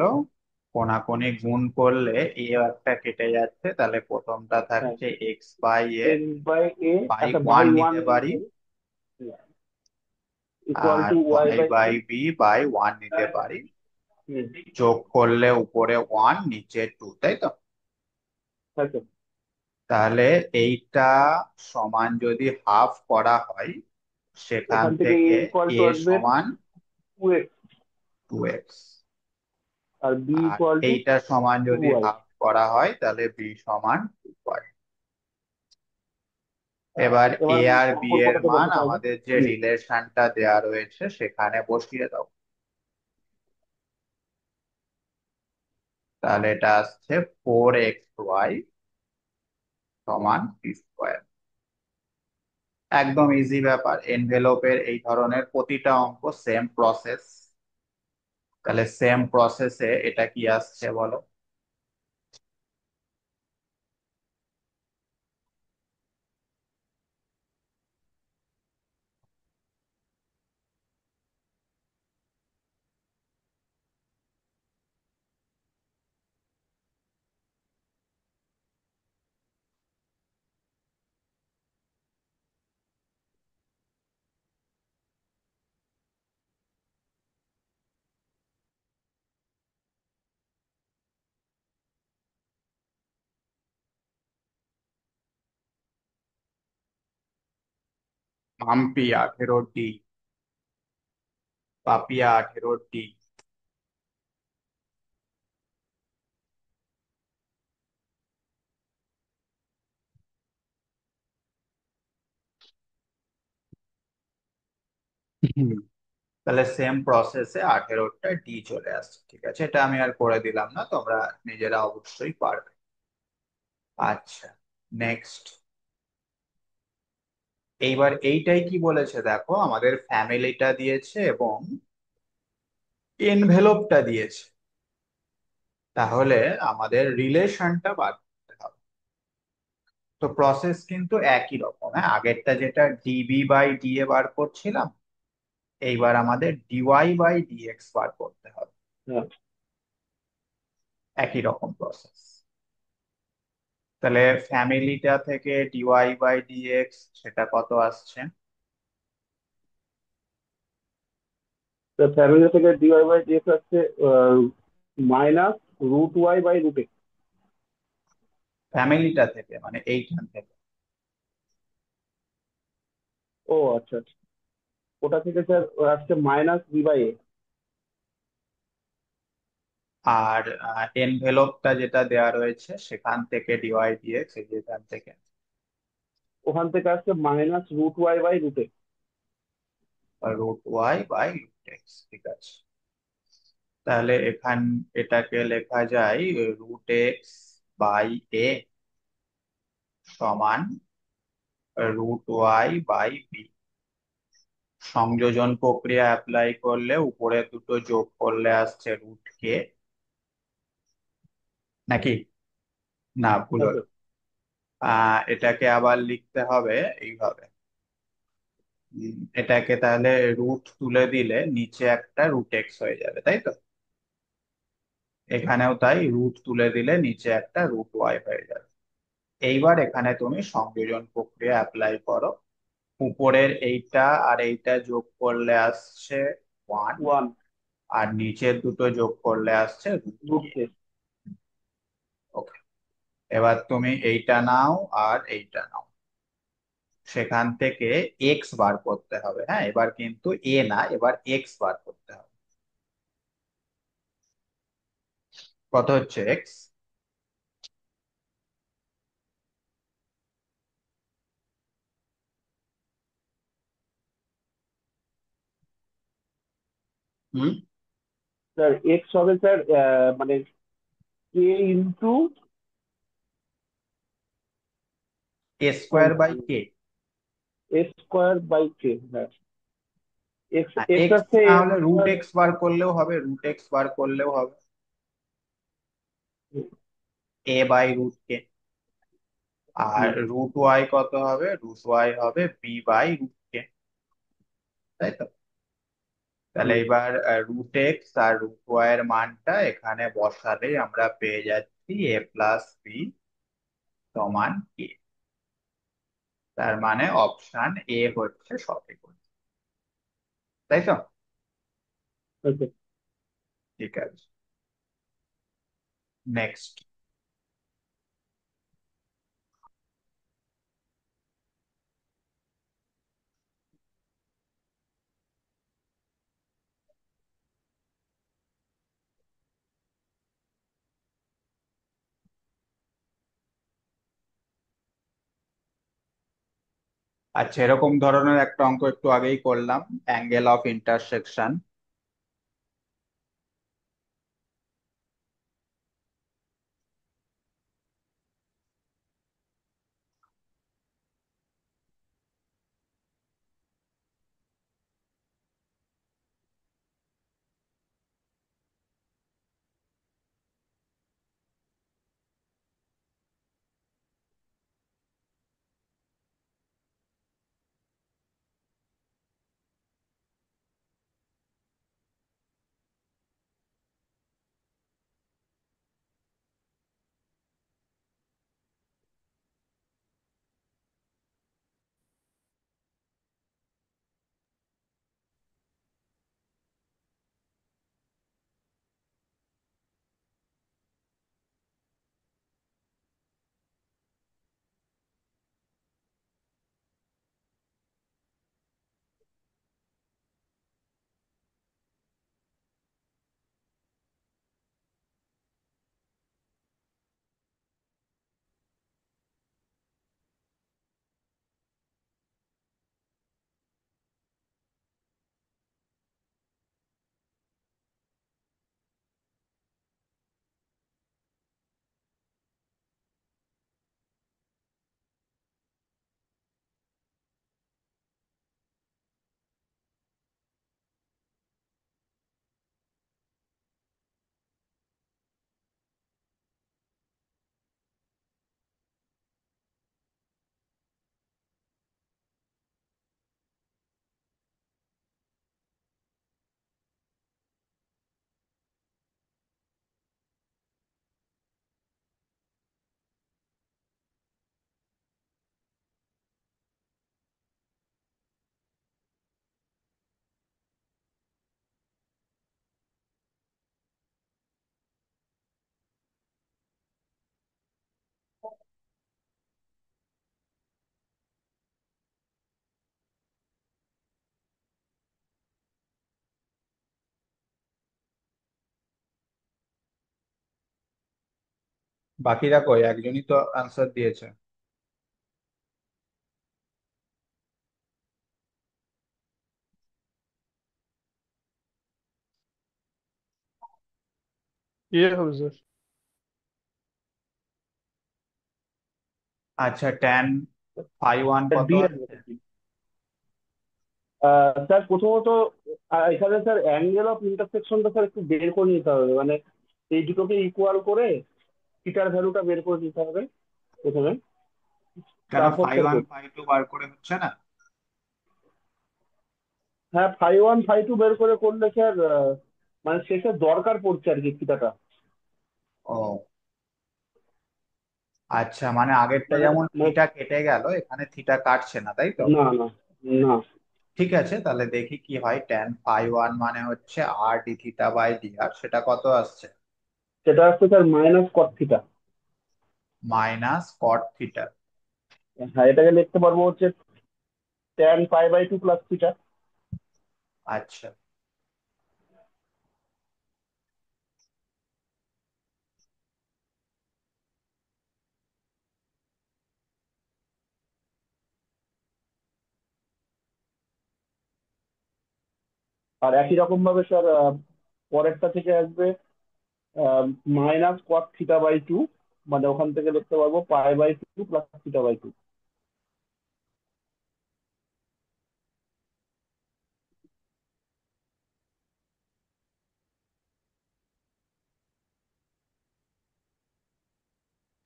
কোনাকুনি গুণ করলে এ একটা কেটে যাচ্ছে, তাহলে প্রথমটা হ্যাঁ, থাকছে x by a x by a by একটা ওয়ান বাই ওয়ান নিতে নিয়ে পারি, ইকুয়াল আর to y y by by b. B by one নিতে পারি। হুম, যোগ করলে উপরে ওয়ান নিচে টু, তাই তো? আচ্ছা, তাহলে এইটা সমান যদি হাফ করা হয়, সেখান এখান থেকে এ থেকে ইকুয়াল এ টু আসবে সমান টু এক্স, টু এক্স। আর বি আর ইকুয়াল টু এইটা সমান টু যদি ওয়াই। হাফ করা হয় তাহলে বি সমান টু পাই। এবার এবার এ আমি আর বি এর সম্পর্কটাতে মান বসাতে হবে। আমাদের যে হুম, রিলেশনটা দেয়া রয়েছে সেখানে বসিয়ে দাও। তাহলে এটা আসছে ফোর এক্স ওয়াই সমান পি স্কোয়ার। একদম ইজি ব্যাপার, এনভেলপের এই ধরনের প্রতিটা অঙ্ক সেম প্রসেস। তাহলে সেম প্রসেসে এটা কি আসছে বলো? মাম্পি 18টি, পাপিয়া 18টি। তাহলে সেম প্রসেসে 18টা ডি চলে আসছে। ঠিক আছে, এটা আমি আর করে দিলাম না, তোমরা নিজেরা অবশ্যই পারবে। আচ্ছা, নেক্সট। এইবার এইটাই কি বলেছে দেখো, আমাদের ফ্যামিলিটা দিয়েছে এবং এনভেলপটা দিয়েছে। তাহলে আমাদের রিলেশনটা বার করতে হবে। তো প্রসেস কিন্তু একই রকম। হ্যাঁ, আগেরটা যেটা ডিবি বাই ডিএ বার করছিলাম, এইবার আমাদের ডিওয়াই বাই ডিএক্স বার করতে হবে। হ্যাঁ, একই রকম প্রসেস। তাহলে ফ্যামিলিটা থেকে ডিওয়াই বাই ডিএক্স সেটা কত আসছে? তো ফ্যামিলি থেকে ডিওয়াই বাই ডিএক্স হচ্ছে minus root y by root x. ফ্যামিলিটা থেকে মানে এইখান থেকে। ও আচ্ছা আচ্ছা, ওটা থেকে স্যার আসছে মাইনাস বি বাই এ। আর এনভেলপটা যেটা দেওয়া রয়েছে সেখান থেকে ডিওয়াই ডিএক্স, এই যেখান থেকে ওখান থেকে আসছে minus root y by root x. Root y by root x. ঠিক আছে, তাহলে এটাকে লেখা যায় রুট এক্স বাই এ সমান রুট ওয়াই বাই বি। সংযোজন প্রক্রিয়া অ্যাপ্লাই করলে উপরে দুটো যোগ করলে আসছে রুট কে, নাকি? না, ভুল হলো। এটাকে আবার লিখতে হবে এইভাবে। এটাকে তাহলে রুট তুলে দিলে নিচে একটা রুট এক্স হয়ে যাবে, তাই তো? এখানেও তাই, রুট তুলে দিলে নিচে একটা রুট ওয়াই হয়ে যাবে। এইবার এখানে তুমি সংযোজন প্রক্রিয়া অ্যাপ্লাই করো। উপরের এইটা আর এইটা যোগ করলে আসছে 1, ওয়ান আর নিচের দুটো যোগ করলে আসছে রুট রুট কে। কে। ওকে, এবার তুমি এইটা নাও আর এইটা নাও, সেখান থেকে এক্স বার করতে হবে। হ্যাঁ, এবার কিন্তু এ না, এবার এক্স বার করতে হবে। কত হচ্ছে এক্স? হুম, স্যার এক্স হবে স্যার মানে k into a square by k. X square by k. হ্যাঁ, এক্স এক্স এক্স আছে না এ হলে রুট স্কোয়ার। এক্স বার করলেও হবে, রুট এক্স বার করলেও হবে। A by root k. আর রুট ওয়াই কত হবে? রুট ওয়াই হবে বি বাই রুট কে, তাই তো? তাহলে এবার রুট এক্স আর রুট ওয়াই এর মানটা এখানে বসালেই আমরা পেয়ে যাচ্ছি এ প্লাস বি সমান কে। তার মানে অপশন এ হচ্ছে সঠিক উত্তর, তাই তো? ওকে। ঠিক আছে, নেক্সট। আচ্ছা, এরকম ধরনের একটা অঙ্ক একটু আগেই করলাম, অ্যাঙ্গেল অফ ইন্টারসেকশন। বাকিরা কই, একজনই তো আনসার দিয়েছে। হবে স্যার। আচ্ছা, ট্যান ফাই ওয়ান কত ডি আসছে? স্যার প্রথমত এখানে স্যার অ্যাঙ্গেল অফ ইন্টারসেকশনটা স্যার একটু বের করে নিতে হবে, মানে এই দুটোকে ইকুয়াল করে থিটার ভ্যালুটা বের করে নিতে হবে প্রথমে, কেন তারপর ফাই স্যার ওয়ান করবো। ফাই টু বার করে হচ্ছে না? হ্যাঁ, ফাই ওয়ান ফাই টু বের করে করলে স্যার মানে শেষে দরকার পড়ছে আর কি থিটাটা। ও আচ্ছা, মানে আগেরটা মানে যেমন মানে থিটা কেটে গেল, এখানে থিটা কাটছে না, তাই তো? না না না, ঠিক আছে, তাহলে দেখি কি হয়। ট্যান ফাই ওয়ান মানে হচ্ছে r d theta by d r, সেটা কত আসছে? সেটা হচ্ছে sir minus cot theta. Minus cot theta. হ্যাঁ, এটাকে লিখতে পারবো হচ্ছে tan pi by two plus theta. আচ্ছা, আর একই রকম ভাবে স্যার পরেরটা থেকে আসবে minus cot theta by two, মানে ওখান থেকে লিখতে পারবো pi by two plus theta by two.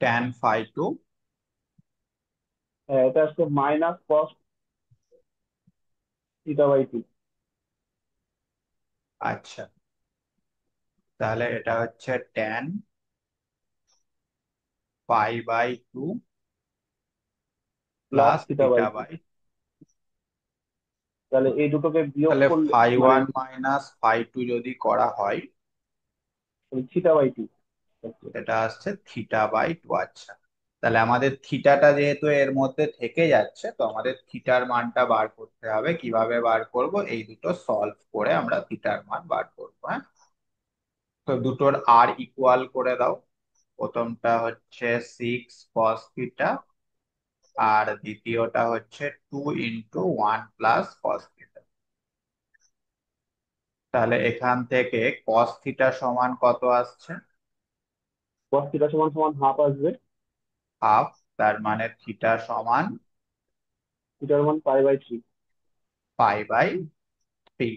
Tan phi two. এটা আসছে minus cos theta by two. আচ্ছা, তাহলে এটা হচ্ছে tan pi by two plus plus theta by theta two. By. তাহলে এই দুটোকে বিয়োগ তাহলে করলে ফাই মানে ওয়ান মাইনাস ফাই টু যদি করা হয়, থিটা বাই টু। এটা আসছে থিটা বাই টু। আচ্ছা, তাহলে আমাদের থিটাটা যেহেতু এর মধ্যে থেকে যাচ্ছে, তো আমাদের থিটার মানটা বার করতে হবে। কিভাবে বার করব? এই দুটো সলভ করে আমরা থিটার মান বার করবো। হ্যাঁ, তো দুটোর আর ইকুয়াল করে দাও। প্রথমটা হচ্ছে 6 cos থিটা, আর দ্বিতীয়টা হচ্ছে 2 × 1 + cos থিটা। তাহলে এখান থেকে cos থিটা সমান কত আসছে? কস থিটা সমান সমান হাফ আসবে। হাফ। তার মানে থিটা সমান থিটার মান pi by three. π/3।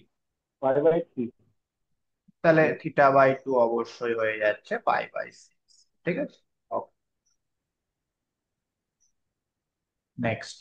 Pi by three. তাহলে থিটা বাই টু অবশ্যই হয়ে যাচ্ছে π/6। ঠিক আছে, ওকে, নেক্সট।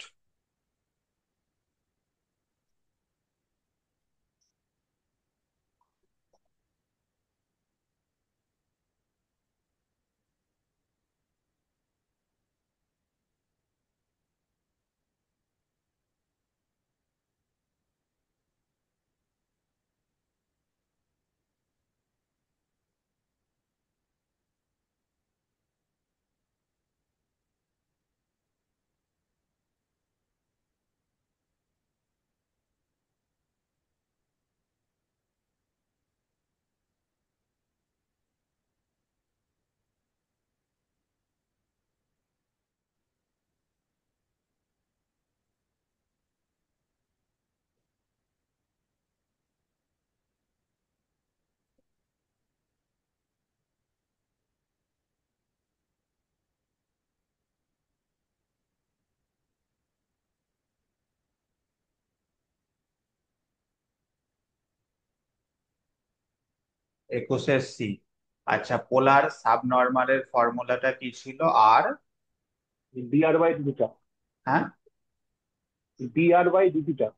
একুশের সি। আচ্ছা, পোলার সাবনর্মালের ফর্মুলাটা কি ছিল? আর d r by d theta. হ্যাঁ, d r by d theta.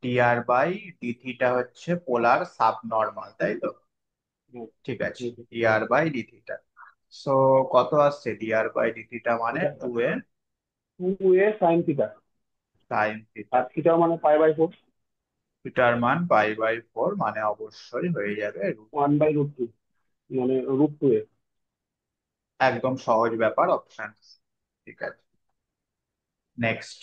dr/d theta হচ্ছে পোলার সাবনর্মাল, তাই তো? হুম, ঠিক আছে, হুম। dr/d theta. সো কত আসছে dr/d থিটা মানে এটা 2a two a sine theta. Sine theta. আর থিটা মানে পাই বাই ফোর। থিটার মান π/4, মানে অবশ্যই হয়ে যাবে ওয়ান বাই রুট টু, মানে রুট টু এ। একদম সহজ ব্যাপার, অপশন। ঠিক আছে, নেক্সট।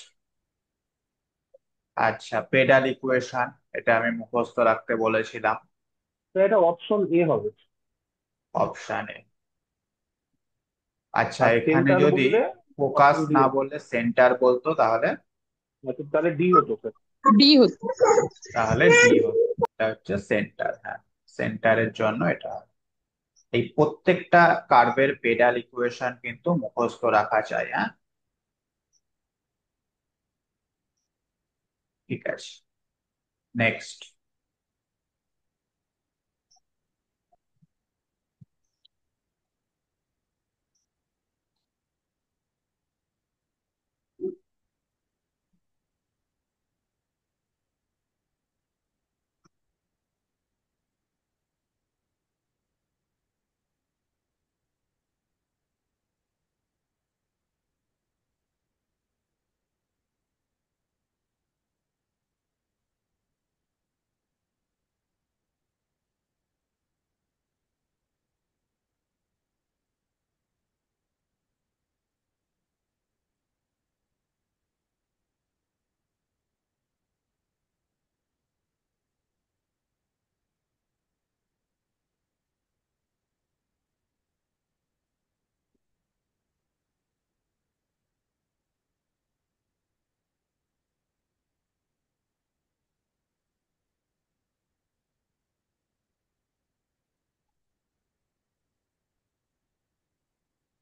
আচ্ছা, পেডাল ইকুয়েশন, এটা আমি মুখস্থ রাখতে বলেছিলাম। তো এটা অপশন এ হবে। Option A. আচ্ছা, আর এখানে সেন্টার যদি বললে ফোকাস অপশন ডি না হতো। বললে সেন্টার বলতো তাহলে আচ্ছা, তাহলে ডি হতো স্যার। ডি হতো। তাহলে ডি হতো। এটা হচ্ছে সেন্টার, হ্যাঁ। সেন্টারের জন্য এটা হবে। এই প্রত্যেকটা কার্ভের পেডাল ইকুয়েশন কিন্তু মুখস্থ রাখা চাই, হ্যাঁ। ঠিক আছে, নেক্সট।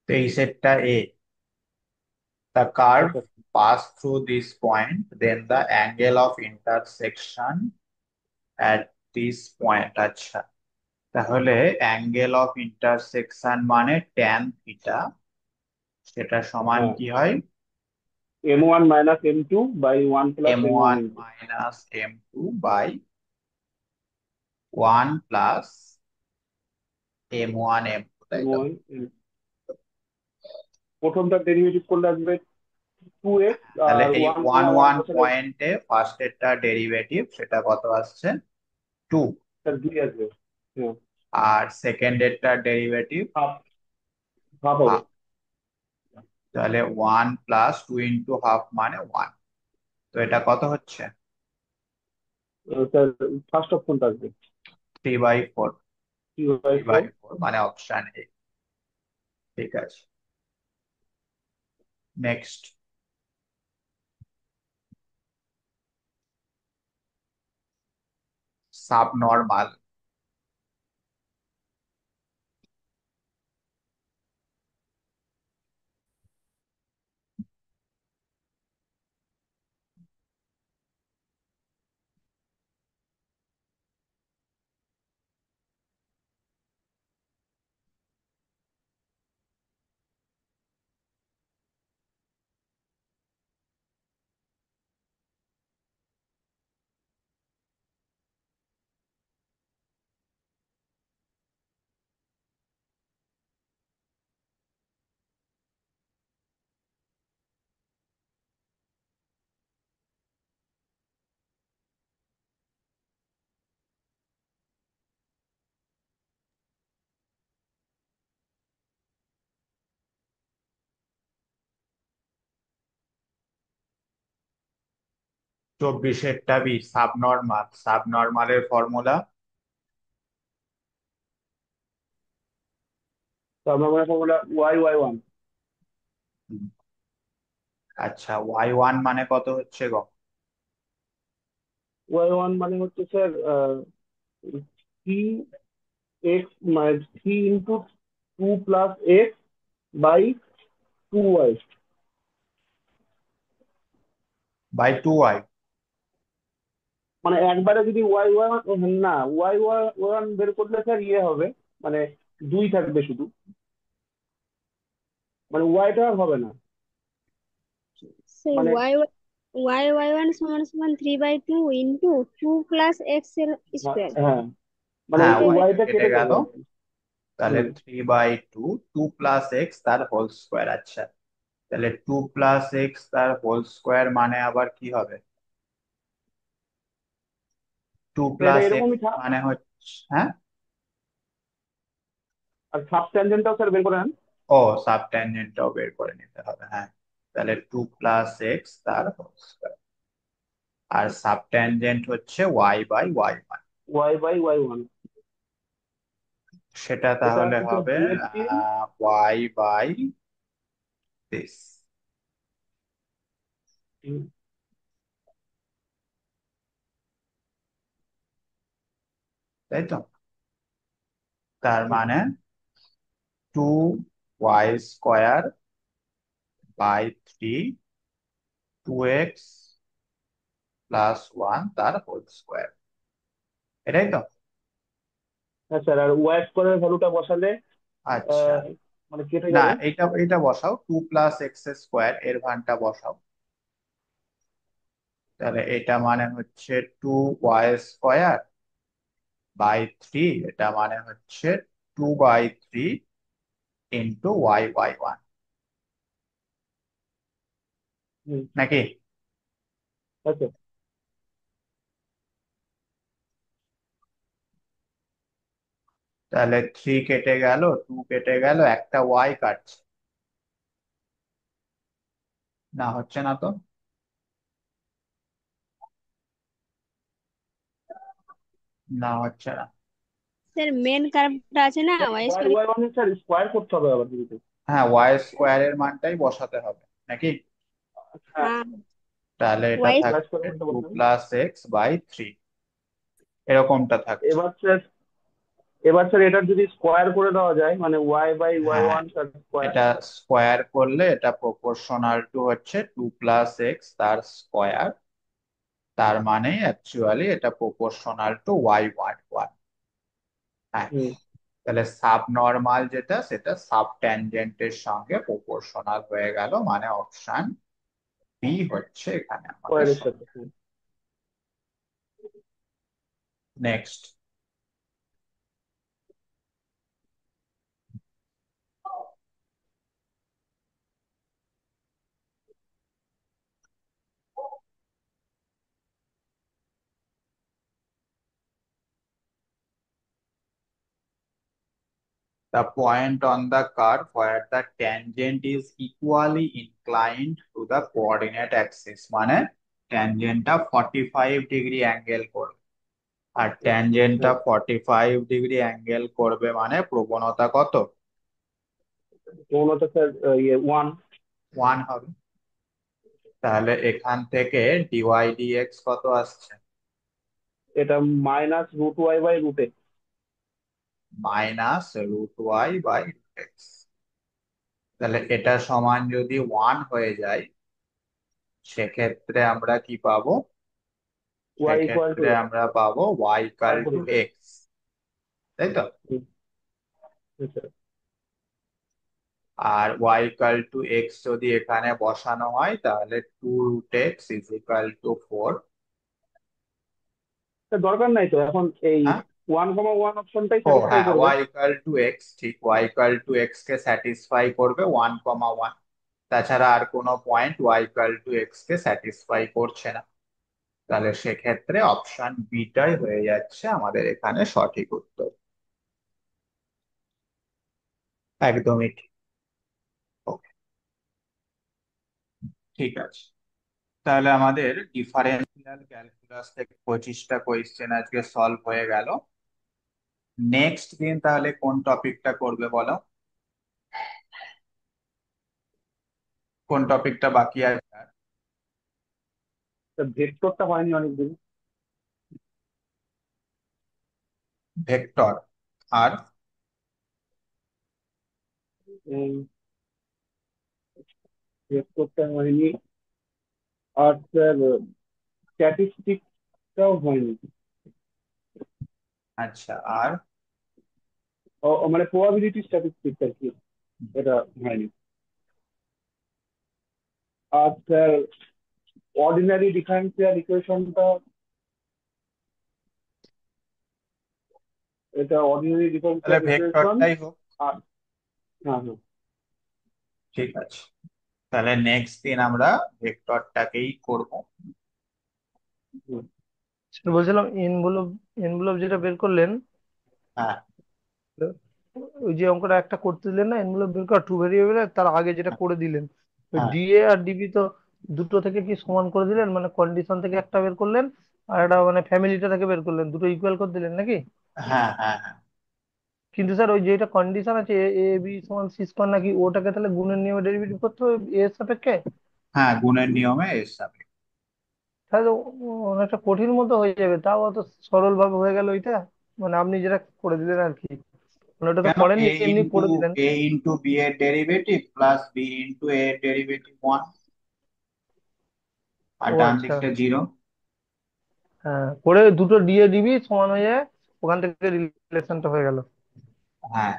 তো এই সেটটা এ, the curve আচ্ছা, pass through this point, then the angle of intersection at this point। আচ্ছা, তাহলে অ্যাঙ্গেল অফ ইন্টারসেকশন মানে ট্যান থিটা, সেটা সমান হ্যাঁ, কি হয়? M1 minus M2 by 1 plus m M1 one M2। Minus M2 by 1 plus M1 M2, তাই তো? M1 M2। প্রথমটা ডেরিভেটিভ করলে আসবে 2x, তাহলে আর এই 1 ওয়ান কমা 1 ওয়ান বসালে পয়েন্টে ফার্স্ট এরটা ডেরিভেটিভ, সেটা কত আসছে? 2। স্যার 2 আসবে। হ্যাঁ, আর সেকেন্ড এরটা ডেরিভেটিভ হাফ হাফ হবে। হাফ। তাহলে 1 প্লাস 2 ইন্টু হাফ মানে 1। তো এটা কত হচ্ছে? স্যার ফার্স্ট অপশনটা আসবে 3/4। 3/4। 3/4 মানে অপশন এ। ঠিক আছে, নেক্সট। সাবনর্মাল। 24-এরটা বি, সাবনর্মাল। সাবনর্মালের ফর্মুলা? তো আমরা মনে করবো y1। আচ্ছা, y1 মানে কত হচ্ছে গো? y1 মানে হচ্ছে স্যার 3x, মানে 3 × 2 plus x by 2y। By 2y। মানে একবারে যদি y1, না, y1 বের করলে স্যার ইয়ে হবে, মানে 2 থাকবে শুধু, মানে ওয়াইটা আর হবে না। সেই মানে ওয়াই ওয়ান সমান সমান 3/2 ইন্টু 2 + x এর স্কোয়ার। হ্যাঁ, মানে হ্যাঁ, ওয়াইটা ওয়াইটা কেটে কেটে গেল। যাবে আর কি। তাহলে হুম। 3/2, 2 + x তার হোল স্কোয়ার। আচ্ছা, তাহলে 2 + x তার হোল স্কোয়ার মানে আবার কি হবে? টু তো এটা প্লাস এক্স এরকমই মানে হচ্ছে, হ্যাঁ। আর সাব ট্যানজেন্টটাও স্যার বের করে নেন। ও, সাবটেনজেন্টটাও বের করে নিতে হবে, হ্যাঁ। তাহলে 2 + x তার হোল স্কোয়ার। আর সাবটেনজেন্ট হচ্ছে y/y1। y/y1। সেটা এটা তাহলে আছে স্যার হবে বিয়ের চিন। y/y1 দিস, হুম, তাই তো? তার হুম, মানে 2y² বাই 3 2x প্লাস 1 তার হোল স্কোয়ার, এটাই তো? হ্যাঁ স্যার, আর ওয়াই স্কোয়ারের ভ্যালুটা বসালে আচ্ছা, আহ, মানে কেটে না যাবে। এটা এটা বসাও, 2 + x² এর মানটা বসাও। তাহলে এটা মানে হচ্ছে 2y² বাই 3, এটা মানে হচ্ছে 2/3 ইন্টু y/1, হুম, নাকি? আচ্ছা। তাহলে 3 কেটে গেল, 2 কেটে গেল, একটা y কাটছে, না হচ্ছে না তো? না হচ্ছে না। স্যার মেন কার্ভটা আছে না y y square. Y one sir square করতে হবে আবার কিন্তু। হ্যাঁ, y² এর মানটাই বসাতে হবে, নাকি? হ্যাঁ, হ্যাঁ, তাহলে এটা ওয়াই ওয়াই থাকছে স্কোয়ার করতে টু বলতে হবে। প্লাস এক্স বাই থ্রি, এরকমটা থাকছে। এবার স্যার, এটার যদি স্কোয়ার করে দেওয়া যায়, মানে ওয়াই বাই ওয়াই হ্যাঁ, ওয়ান স্কোয়ার। এটা স্কোয়ার করলে এটা প্রপোর্শনাল টু হচ্ছে 2 + x তার স্কোয়ার, তার মানে অ্যাকচুয়ালি এটা প্রপোর্শনাল টু y/1। হ্যাঁ, হুম, তাহলে সাব নর্মাল যেটা সেটা সাব ট্যানজেন্টের সঙ্গে প্রপোর্শনাল হয়ে গেল, মানে অপশন বি হচ্ছে এখানে আমাদের স্কোয়ারের সাথে। সঠিক। Next, the point on the curve where the tangent is equally inclined to the coordinate axis, মানে ট্যানজেন্টটা 45 ডিগ্রি অ্যাঙ্গেল করবে, আর ট্যানজেন্টটা হ্যাঁ, 45 ডিগ্রি অ্যাঙ্গেল করবে মানে প্রবণতা কত? কোনটা স্যার? ইয়ে ওয়ান। 1 হবে। তাহলে এখান থেকে dy/dx কত আসছে? এটা -√y/√x। -√y/√x। তাহলে এটা সমান যদি 1 হয়ে যায়, সেক্ষেত্রে আমরা কি পাবো? ওয়াই ইকুয়াল টু সেক্ষেত্রে এক্স। আমরা পাবো y ইকাল স্কোয়ার টু করে এক্স, তাই তো? হুম, আচ্ছা। আর y ইকাল টু এক্স যদি এখানে বসানো হয় তাহলে 2√x ইজ ইকাল টু 4। তা দরকার নাই তো এখন এই হ্যাঁ, 1,1 অপশনটাই ও স্যাটিসফাই হ্যাঁ, করবে। y ইকাল টু এক্স, ঠিক, y equal to x K satisfy করবে 1,1, তাছাড়া আর কোনো point y equal to x K satisfy করছে না। তাহলে সেক্ষেত্রে অপশন বিটাই হয়ে যাচ্ছে আমাদের এখানে সঠিক উত্তর। একদমই ঠিক। Okay, ঠিক আছে। তাহলে আমাদের ডিফারেন্সিয়াল ক্যালকুলাস থেকে 25টা কোয়েশ্চেন আজকে সলভ হয়ে গেল। নেক্সট দিন তাহলে কোন টপিকটা করবে বলো? কোন টপিকটা বাকি আছে আর? তা ভেক্টরটা হয়নি অনেকদিন। ভেক্টর, আর ভেক্টরটা হয়নি, আর স্যার স্ট্যাটিস্টিক্সটাও হয়নি। আচ্ছা, আর মানে প্রবাবিলিটি স্ট্যাটিস্টিক্স আর কি, এটা হয়নি। আর স্যার অর্ডিনারি ডিফারেন্সিয়াল ইকুয়েশনটা, এটা অর্ডিনারি তাহলে ডিফারেন্সিয়াল ইকুয়েশন। ভেক্টরটাই হোক। আর হ্যাঁ, হ্যাঁ, ঠিক আছে, তাহলে নেক্সট দিন আমরা ভেক্টরটাকেই করব। হুম, স্যার বলছিলাম এনভেলপ, এনভেলপ যেটা বের করলেন, হ্যাঁ, ওই যে অঙ্কটা একটা করতে দিলেন না, এনভেলপ বের করা টু ভেরিয়েবলের, তার আগে যেটা করে দিলেন ওই হ্যাঁ, ডিএ আর ডিবি, তো দুটো থেকে কি সমান করে দিলেন, মানে কন্ডিশন থেকে একটা বের করলেন আর একটা মানে ফ্যামিলিটা থেকে বের করলেন, দুটো ইকুয়াল করে দিলেন নাকি? হ্যাঁ, হ্যাঁ, হ্যাঁ, কিন্তু স্যার ওই যেটা কন্ডিশন আছে এ বি সমান সি স্কোয়ার নাকি, ওটাকে তাহলে গুণের নিয়মে ডেরিভেটিভ করতে হবে এ এর সাপেক্ষে। হ্যাঁ, গুণের নিয়মে এর সাপেক্ষে। তাহলে তো অনেকটা কঠিন মতো হয়ে যাবে, তাও অত সরল ভাবে হয়ে গেল ওইটা, মানে আপনি যেটা করে দিলেন আর কি, মানে ওটা তো কেন? করেননি, এ এমনি ইন্টু করে দিলেন। এ ইন্টু বি এর ডেরিভেটিভ প্লাস বি ইন্টু এ এর ডেরিভেটিভ 1, আর ও ডান আচ্ছা। দিকটা 0। হ্যাঁ, করে দুটো ডিএ ডিবি সমান হয়ে যায়, ওখান থেকে রিলেশনটা হয়ে গেল। হ্যাঁ,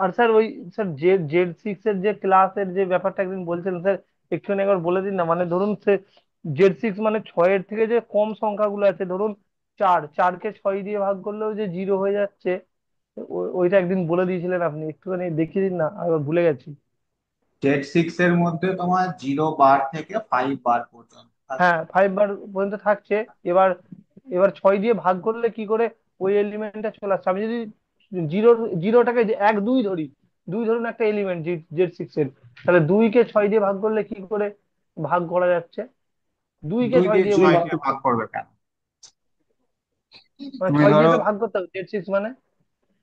আর স্যার ওই স্যার জেড জেড সিক্স এর যে ক্লাসের যে ব্যাপারটা একদিন বলছিলেন স্যার, একটুখানি একবার বলে দিন না, মানে ধরুন সে জেড সিক্স মানে ছয়ের থেকে যে কম সংখ্যাগুলো আছে, ধরুন চার, চারকে ছয় দিয়ে ভাগ করলেও যে জিরো হয়ে যাচ্ছে, ওইটা একদিন বলে দিয়েছিলেন আপনি, একটুখানি দেখিয়ে দিন না, আমি ভুলে গেছি। Z6 এর মধ্যে তোমার 0 বার থেকে 5 বার পর্যন্ত হ্যাঁ, থাকবে। 5 বার পর্যন্ত থাকছে। এবার এবার ছয় দিয়ে ভাগ করলে কি করে ওই এলিমেন্টটা চলে আসছে? আমি যদি জিরো জিরোটাকে যে এক দুই ধরি, দুই ধরুন একটা এলিমেন্ট জেড সিক্স এর, তাহলে দুইকে ছয় দিয়ে ভাগ করলে কি করে ভাগ করা যাচ্ছে? দুইকে দুই ছয় দিয়ে দিয়ে দুই ছয় ভাগ ভাগ দিয়ে করতে ভাগ হবে। করবে কেন? মানে তুমি ছয় দিয়ে ধরো তো ভাগ করতে হবে জেড সিক্স মানে।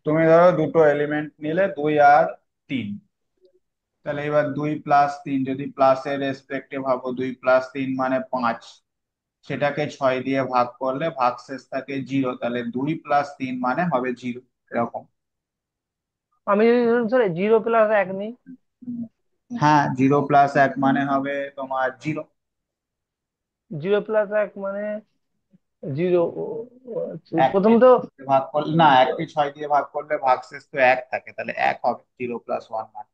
তুমি ধরো দুটো এলিমেন্ট নিলে 2 আর 3, তাহলে এবার 2 + 3 যদি প্লাসের রেসপেক্টে ভাবো, 2 + 3 মানে 5, সেটাকে 6 দিয়ে ভাগ করলে ভাগশেষ থাকে 0, তাহলে 2 + 3 মানে হবে 0, এরকম। আমি যদি ধরুন স্যার 0 + 1 নিই। হ্যাঁ, 0 + 1 মানে হবে তোমার 0। 0 + 1 মানে জিরো। এককে প্রথম তো ভাগ করলে না, 1 কে 6 দিয়ে ভাগ করলে ভাগশেষ তো 1 থাকে, তাহলে 1 হবে 0 + 1 মানে।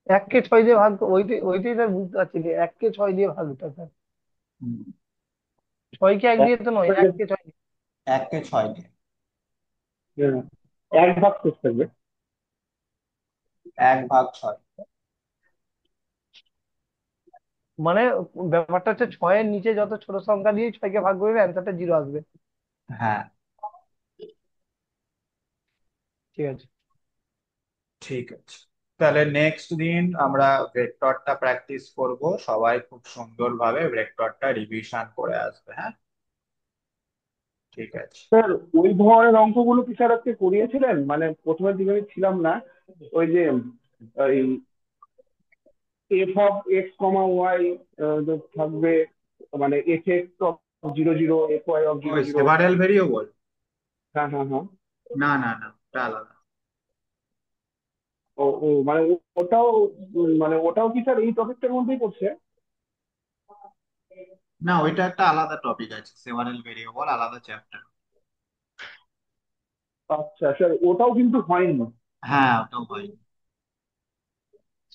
1 কে 6 দিয়ে ভাগ, ওইটাই ওইটাই স্যার বুঝতে পারছি যে 1 কে 6 দিয়ে ভাগটা স্যার, হুম, 6 কে 1 দিয়ে তো নয়, 1 কে 6 দিয়ে। 1 কে 6 দিয়ে। হ্যাঁ, এক ভাগ শেষ থাকবে। 1/6। মানে ব্যাপারটা হচ্ছে ছয়ের নিচে যত ছোট সংখ্যা দিয়ে 6 কে ভাগ করবে অ্যান্সারটা জিরো আসবে। হ্যাঁ, ঠিক আছে। ঠিক আছে। তাহলে নেক্সট দিন আমরা ভেক্টরটা প্র্যাকটিস করব, সবাই খুব সুন্দরভাবে ভেক্টরটা রিভিশন করে আসবে। হ্যাঁ, ঠিক আছে। স্যার, ওই ধরনের অঙ্কগুলো কি স্যার আজকে করিয়েছিলেন? মানে প্রথমের দিকে আমি ছিলাম না। ওই যে ওই f(x, y) থাকবে, মানে f(x)(0, 0) f(y)(0, ওই 0। Several variable? হ্যাঁ, হ্যাঁ, হ্যাঁ। না না না, ওটা আলাদা। ও ও মানে ওটাও, মানে ওটাও কি স্যার এই টপিকটার মধ্যেই পড়ছে? না, ওইটা একটা আলাদা টপিক আছে, সেভারেল ভেরিয়েবল আলাদা চ্যাপ্টার। আচ্ছা স্যার, ওটাও কিন্তু হয়নি। হ্যাঁ, ওটাও হয়।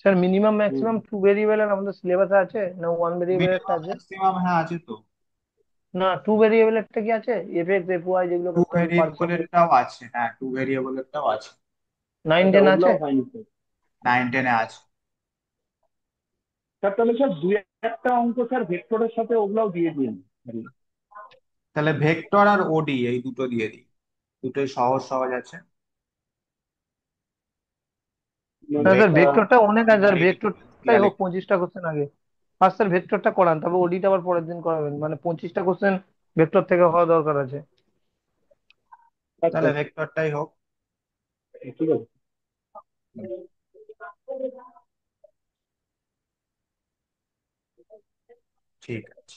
স্যার মিনিমাম হুম। ম্যাক্সিমাম টু ভেরিয়েবলের আমাদের সিলেবাসে আছে না ওয়ান ভেরিয়েবলেরটা মিনিমাম আছে? ম্যাক্সিমাম, হ্যাঁ আছে তো। না টু ভেরিয়েবলেরটা কি আছে? এফ এক্স এফ ওয়াই যেগুলো টু করতে হবে পার্সেন্টেজ। ভেরিয়েবলেরটাও আছে, হ্যাঁ 2 ভেরিয়েবলেরটাও আছে। নাইন আচ্ছা, টেন আছে? ওগুলোও হয়নি স্যার। 9-10-এ আছে। স্যার তাহলে স্যার দুই একটা অঙ্ক স্যার ভেক্টরের সাথে ওগুলাও দিয়ে দিন। তাহলে ভেক্টর আর ওডি এই দুটো দিয়ে দিই, দুটোই সহজ সহজ আছে। না স্যার আচ্ছা। ভেক্টরটা অনেক আছে স্যার, ভেক্টরটাই হোক রিয়ালিটি। 25টা কোশ্চেন আগে। ফার্স্ট স্যার ভেক্টরটা করান, তারপর ওডিটা আবার পরের দিন করাবেন, মানে 25টা কোশ্চেন ভেক্টর থেকে হওয়া দরকার আছে। আচ্ছা, তাহলে ভেক্টরটাই হোক। ঠিক আছে। ঠিক আছে।